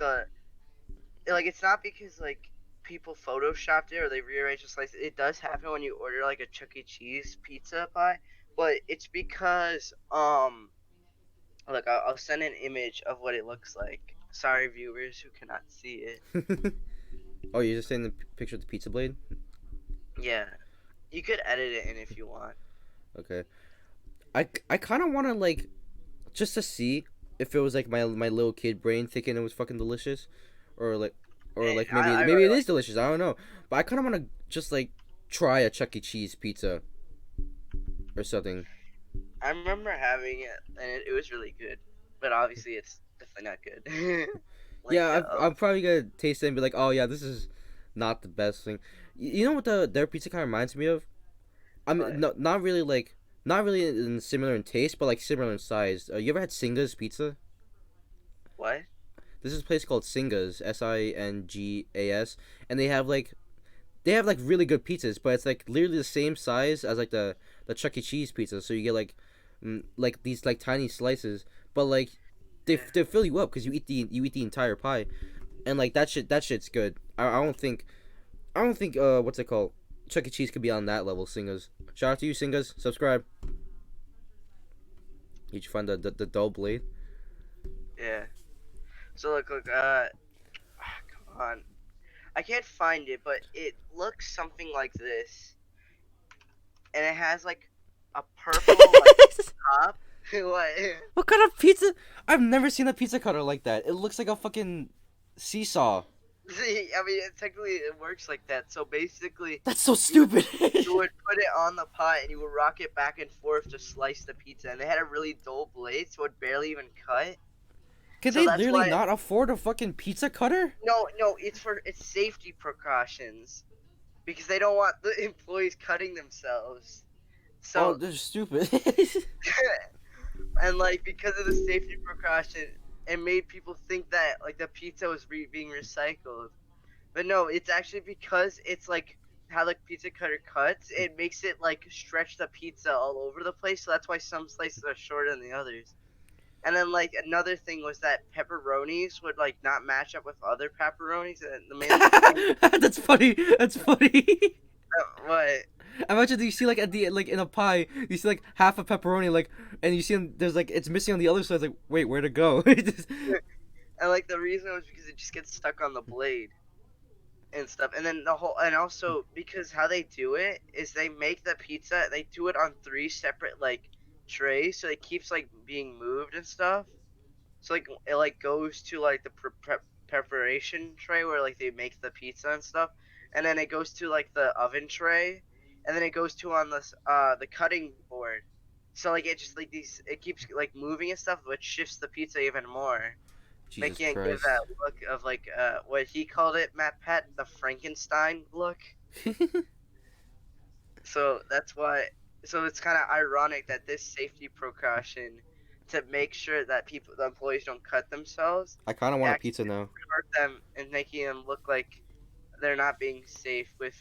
like it's not because like people photoshopped it or they rearranged the slice. It does happen when you order like a Chuck E. Cheese pizza pie, but it's because look, I'll send an image of what it looks like. Sorry, viewers who cannot see it. Oh, you're just saying the picture of the pizza blade? Yeah, you could edit it in if you want. Okay. I kind of want to like just to see if it was like my little kid brain thinking it was fucking delicious, or like I maybe really it like. is delicious. I don't know, but I kind of want to just like try a Chuck E. Cheese pizza or something. I remember having it and it was really good, but obviously it's definitely not good. Like Yeah, I'm probably gonna taste it and be like, oh yeah, this is not the best thing. You know what their pizza kind of reminds me of? I mean, what? no, not really like not really similar in taste, but like similar in size. You ever had Singa's pizza? What? This is a place called Singa's, Singas, and they have like really good pizzas, but it's like literally the same size as like the Chuck E. Cheese pizza. So you get like these like tiny slices, but like Yeah. they fill you up because you eat the entire pie, and like that shit's good. I don't think what's it called, Chuck E. Cheese could be on that level. Singa's, shout out to you, Singa's. Subscribe. Did you find the dull blade? Yeah. So look, come on. I can't find it, but it looks something like this, and it has like a purple like top. What? What kind of pizza? I've never seen a pizza cutter like that. It looks like a fucking seesaw. See, I mean, technically it works like that. So basically, That's so you stupid. you would put it on the pie and you would rock it back and forth to slice the pizza, and they had a really dull blade, so it barely even cut. Can So they that's literally why. not afford a fucking pizza cutter? No, it's safety precautions because they don't want the employees cutting themselves. Oh, So they're stupid. and like because of the safety precaution, it made people think that like the pizza was being recycled. But no, it's actually because it's like how the pizza cutter cuts. It makes it like stretch the pizza all over the place. So that's why some slices are shorter than the others. And then like another thing was that pepperonis would like not match up with other pepperonis, and the main That's funny. That's funny. what? Imagine you see like at the like in a pie, you see like half a pepperoni, like, and you see there's like it's missing on the other side. It's like, wait, where'd it go? And like the reason was because it just gets stuck on the blade and stuff. And then the whole, and also because how they do it is they make the pizza, they do it on three separate like trays, so it keeps like being moved and stuff. So like it like goes to like the preparation tray where like they make the pizza and stuff, and then it goes to like the oven tray, and then it goes to on the cutting board. So like it just like these it keeps like moving and stuff, which shifts the pizza even more, Jesus making it give that Christ. look of like what he called it, Matt Pat, the Frankenstein look. So that's why. So it's kind of ironic that this safety precaution to make sure that the employees don't cut themselves, I kind of want a actually pizza now. hurt them and making them look like they're not being safe with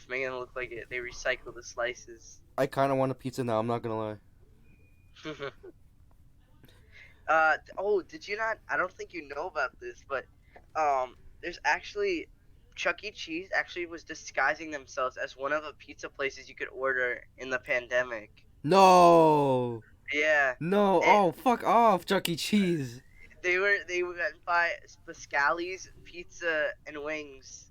making them look like they recycle the slices. I kind of want a pizza now. I'm not gonna lie. Oh, did you not? I don't think you know about this, but there's actually Chuck E. Cheese actually was disguising themselves as one of the pizza places you could order in the pandemic. No, Yeah, no. it, Oh, fuck off, Chuck E. Cheese. they went by Pascali's Pizza and Wings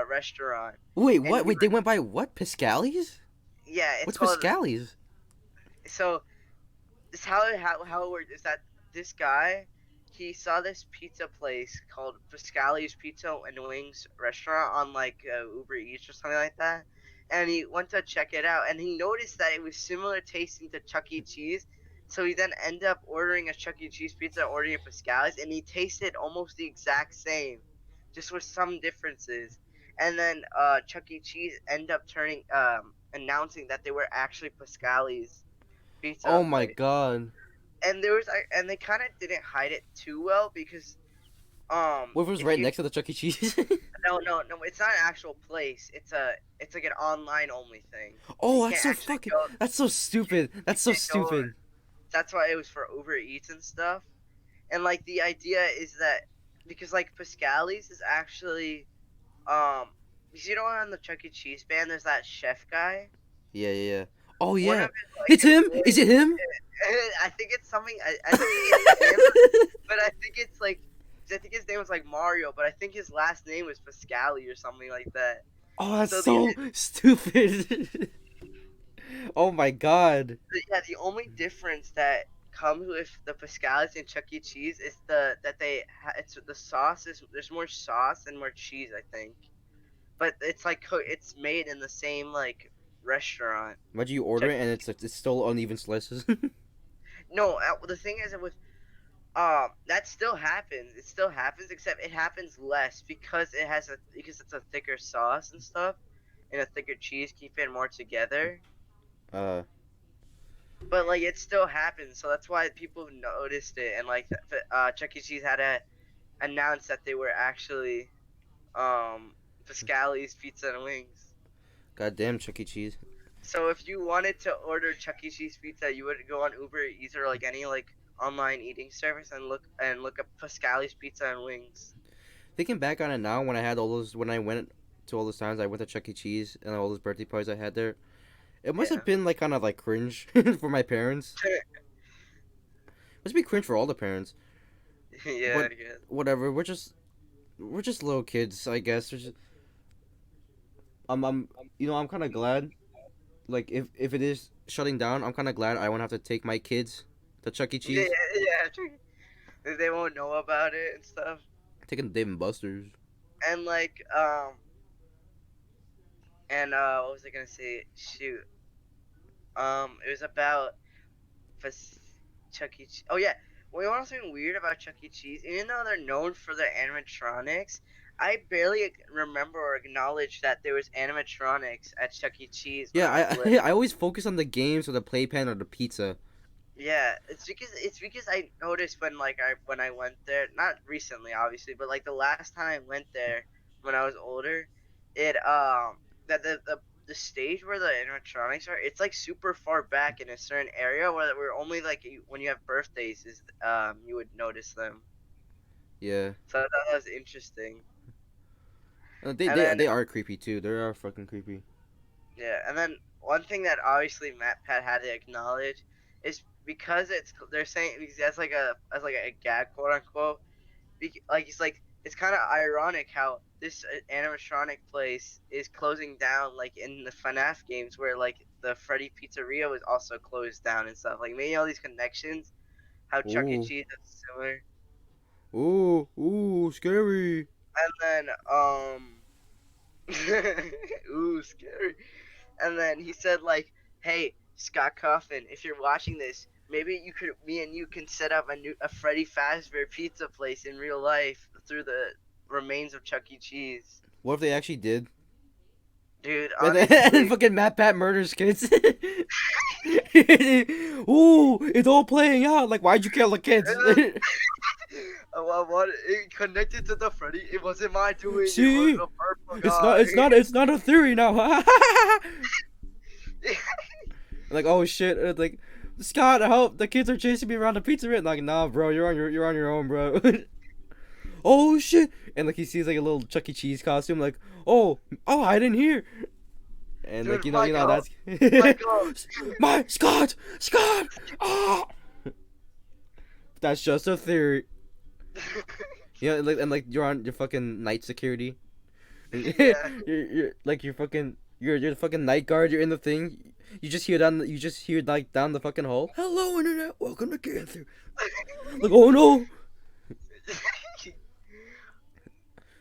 restaurant, Wait, and what? Wait, they went by what? Piscali's? yeah, it's What's called Piscali's? so. This how it worked is that this guy he saw this pizza place called Pascali's Pizza and Wings restaurant on like Uber Eats or something like that, and he went to check it out and he noticed that it was similar tasting to Chuck E. Cheese. So he then ended up ordering a Chuck E. Cheese pizza, ordering a Pascali's, and he tasted almost the exact same, just with some differences. And then Chuck E. Cheese ended up turning announcing that they were actually Pascali's pizza Oh my place, god. and and they kind of didn't hide it too well because What if it was if right you next to the Chuck E. Cheese? no, it's not an actual place, it's like an online only thing, so you Oh, that's can't so actually fucking. go, That's so stupid. you That's so can't go, stupid. that's why it was for Uber Eats and stuff. And like the idea is that because like Pascali's is actually um you know on the Chuck E. Cheese band there's that chef guy. Yeah, yeah, yeah. Oh One yeah. of his like It's him. Is it him? I think it's something. I don't think it's him, but I think his name was like Mario, but I think his last name was Pascali or something like that. Oh, that's So so stupid. Oh my god. yeah, the only difference that comes with the Pascalis and Chuck E. Cheese is it's the sauce is there's more sauce and more cheese, I think, but it's like it's made in the same like restaurant. Imagine you order Chuck it and E. it's still uneven slices. No, the thing is with that still happens. It still happens, except it happens less because because it's a thicker sauce and stuff, and a thicker cheese, keep it more together. uh, But like it still happens, so that's why people noticed it, and like Chuck E. Cheese had to announce that they were actually Pascali's Pizza and Wings. goddamn Chuck E. Cheese. So if you wanted to order Chuck E. Cheese pizza, you would go on Uber Eats or like any like online eating service and look up Pascali's Pizza and Wings. Thinking back on it now, when I had all those, when I went to all those times I went to Chuck E. Cheese and all those birthday parties I had there, it must have Yeah. been like kind of like cringe for my parents. Must be cringe for all the parents. Yeah, But yeah. whatever, we're just little kids, I guess. We're just, I'm I'm kind of glad. Like if it is shutting down, I'm kind of glad I won't have to take my kids to Chuck E. Yeah, Cheese. yeah. They won't know about it and stuff. Taking Dave and Buster's. And like, what was I gonna say? Shoot. It was about Fas- Chuck E. Cheese. Oh yeah. Well, you want something weird about Chuck E. Cheese? Even though they're known for their animatronics, I barely remember or acknowledge that there was animatronics at Chuck E. Cheese when Yeah, I was little. I always focus on the games or the playpen or the pizza. Yeah, it's because I noticed when I went there, not recently obviously, but like the last time I went there when I was older, it that the stage where the animatronics are, it's like super far back in a certain area where we're only like when you have birthdays is you would notice them. Yeah, So I thought that was interesting. They And then they are creepy too. They are fucking creepy. Yeah, and then one thing that obviously Matt Pat had to acknowledge is because they're saying because that's like a gag, quote unquote. Like he's like it's kind of ironic how this animatronic place is closing down, like in the FNAF games where like the Freddy Pizzeria was also closed down and stuff. Like making all these connections, how Chuck E. Ooh, Cheese is similar, ooh, scary. and then ooh, scary. And then he said like, "Hey, Scott Coffin, if you're watching this, maybe me and you can set up a Freddy Fazbear pizza place in real life through the remains of Chuck E. Cheese." What if they actually did? Dude, And then honestly, fucking Matt Pat murders kids. Ooh, it's all playing out. Like, why'd you kill the kids? what it connected to the Freddy? It wasn't my doing. It was See, a purple it's not, guy. it's not a theory now. Like, oh shit, like, Scott, help! The kids are chasing me around the pizzeria. Like, nah, bro, you're on your own, bro. Oh shit! And like he sees like a little Chuck E. Cheese costume. Like, oh, I didn't hear. And like Dude, that's Michael. my Scott. Oh, that's just a theory. Yeah, and like you're on your fucking night security. Yeah. You're like you're the fucking night guard. You're in the thing. You just hear like down the fucking hall. Hello internet, welcome to Cancer. Like, oh no.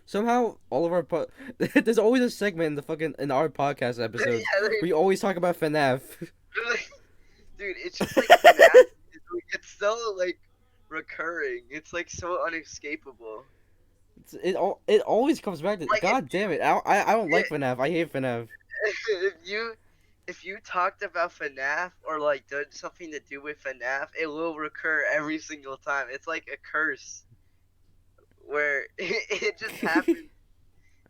Somehow all of our there's always a segment in the fucking in our podcast episodes Yeah, where you always talk about FNAF. dude, it's just like FNAF. It's so like recurring. It's like so unescapable. It always comes back to Like God damn it. I don't like FNAF. I hate FNAF. if you if you talked about FNAF or like did something to do with FNAF, it will recur every single time. It's like a curse where it just happens.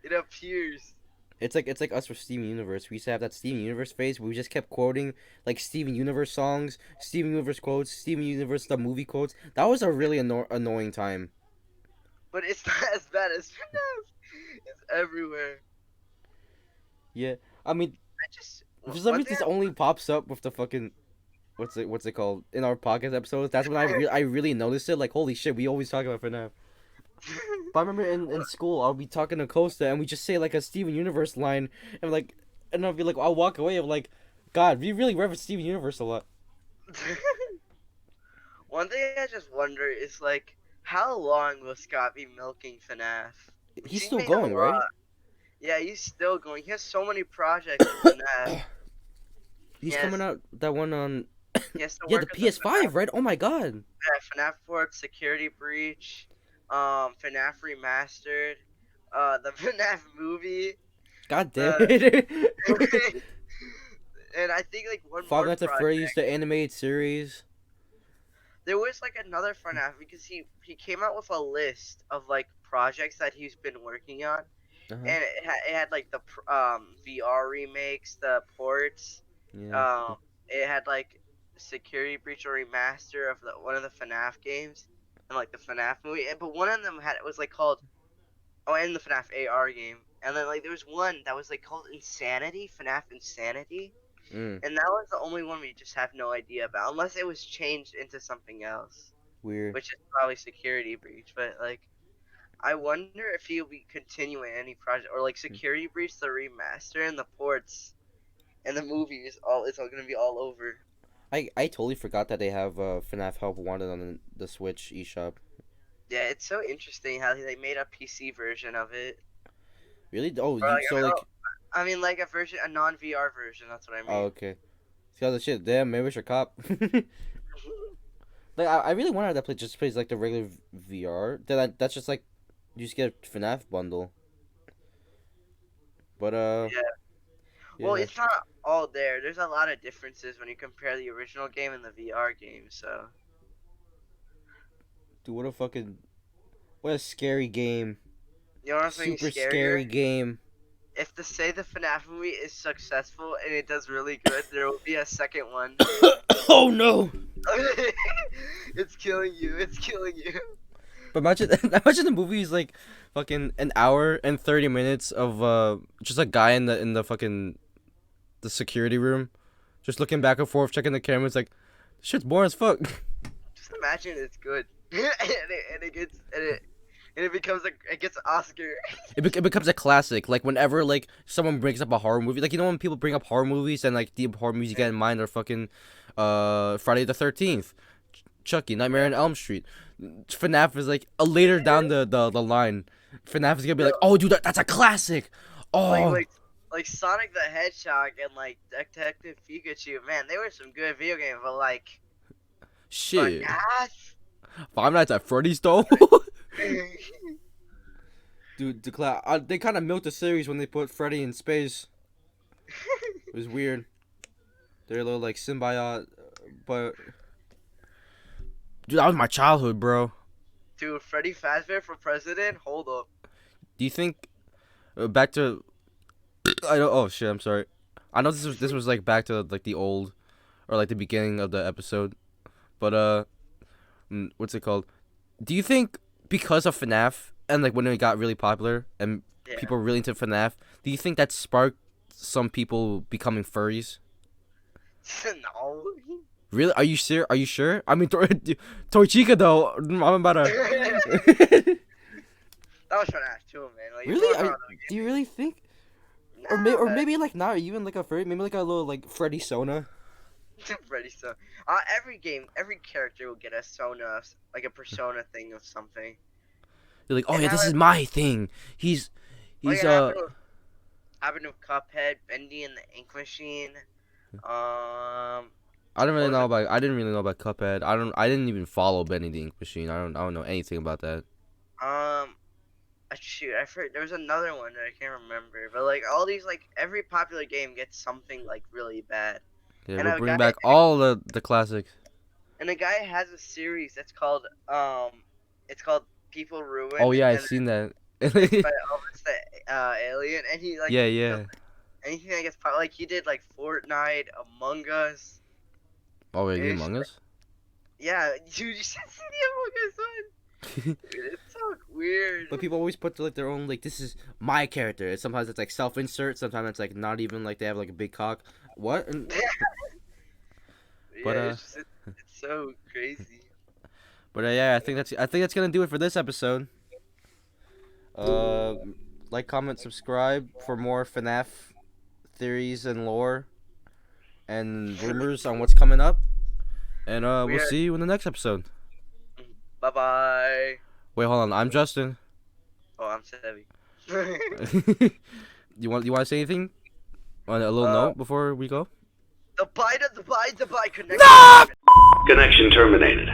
It appears. It's like us with Steven Universe. We used to have that Steven Universe phase where we just kept quoting like Steven Universe songs, Steven Universe quotes, Steven Universe the movie quotes. That was a really annoying time. But it's not as bad as FNAF. It's everywhere. Yeah, I mean, I just for some one reason thing this only pops up with the fucking what's it called in our podcast episodes. That's when I really noticed it. Like, holy shit, we always talk about FNAF. But I remember in school, I'll be talking to Costa, and we just say like a Steven Universe line, and like, and I'll be like, I'll walk away. I'm like, God, we really reference Steven Universe a lot. one thing I just wonder is like, how long will Scott be milking FNAF? He's He still made a going, right? lot. Yeah, he's still going. He has so many projects with FNAF. He's Yes, coming out that one on he has to yeah the work on the FNAF, PS5, right? Oh my God, FNAF Port Security Breach, FNAF Remastered, the FNAF movie, God damn the it! and I think like one Five more Nights at project. Freddy's the animated series. There was like another FNAF because he came out with a list of like projects that he's been working on, Uh huh. and it had like the VR remakes, the ports. Yeah. Um, it had like Security Breach or remaster of one of the FNAF games, and like the FNAF movie. But one of them had it was like called and the FNAF AR game. And then like there was one that was like called Insanity, FNAF Insanity, Mm, and that was the only one we just have no idea about, unless it was changed into something else, weird. which is probably Security Breach. But like I wonder if he'll be continuing any project or like Security Breach, the remaster and the ports and the movie is all it's all gonna be all over. I totally forgot that they have FNAF Help Wanted on the Switch eShop. Yeah, it's so interesting how they made a PC version of it. Really? Oh, Or you like so like I mean like a non VR version. That's what I oh mean. okay. See all the shit. Damn, maybe I should cop. Like I really wanted that play just plays like the regular VR. That's just like you just get a FNAF bundle. But Yeah. Well, yeah. it's not all there. There's a lot of differences when you compare the original game and the VR game. So Dude, what a scary game. you know what's Super scarier? scary game. If to say the FNAF movie is successful and it does really good, there will be a second one. Oh no. It's killing you. It's killing you. But imagine the movie is like fucking an hour and 30 minutes of just a guy in the fucking the security room, just looking back and forth, checking the cameras. Like, this shit's boring as fuck. Just imagine it's good, and it becomes it gets Oscar. It becomes a classic. Like whenever like someone brings up a horror movie, like when people bring up horror movies and like the horror movies you get in mind are fucking, Friday the 13th, Chucky, Nightmare on Elm Street, FNAF is like a later down the line. FNAF is gonna be like, oh dude, that's a classic. Oh, Like Sonic the Hedgehog and like Detective Pikachu, man, they were some good video games, but like shit. FNAF? Five Nights at Freddy's though. Dude, they kind of milked the series when they put Freddy in space. It was weird. They're a little like symbiote, but dude, that was my childhood, bro. Dude, Freddy Fazbear for president? Hold up. Do you think back to? I don't. Oh shit! I'm sorry. I know this was like back to like the old, or like the beginning of the episode, but what's it called? Do you think because of FNAF and like when it got really popular and people were really into FNAF, do you think that sparked some people becoming furries? No. Really? Are you sure? Are you sure? I mean, Torchica though. I'm about to. That was FNAF too, man. Like, Really? Do you really think? Nah, Or maybe like not even like a furry, maybe like a little like Freddy Sona. Freddy Sona. Every character will get a Sona, like a persona thing of something. You're like, oh yeah, this is my thing. He's like happened with Cuphead, Bendy and the Ink Machine. I didn't really know about Cuphead. I didn't even follow Benny the Ink Machine. I don't know anything about that. Shoot, I forgot. There was another one that I can't remember. But like all these, like every popular game gets something like really bad. Yeah, and we'll bring back all the classics. And the guy has a series that's called People Ruin. Oh yeah, I've seen that. By Elvis the Alien, and he like yeah. Anything that gets like he did like Fortnite, Among Us. Oh wait, Among Us? Yeah, dude, you should see the Among Us one. Dude, it's so weird. But people always put like their own like this is my character. Sometimes it's like self-insert. Sometimes it's like not even like they have like a big cock. What? But it's so crazy. But yeah, I think that's gonna do it for this episode. Like, comment, subscribe for more FNAF theories and lore and rumors on what's coming up. And we'll see you in the next episode. Bye-bye. Wait, hold on. I'm Justin. Oh, I'm Seby. You want to say anything on a little note before we go? The bite connection. No! Connection terminated.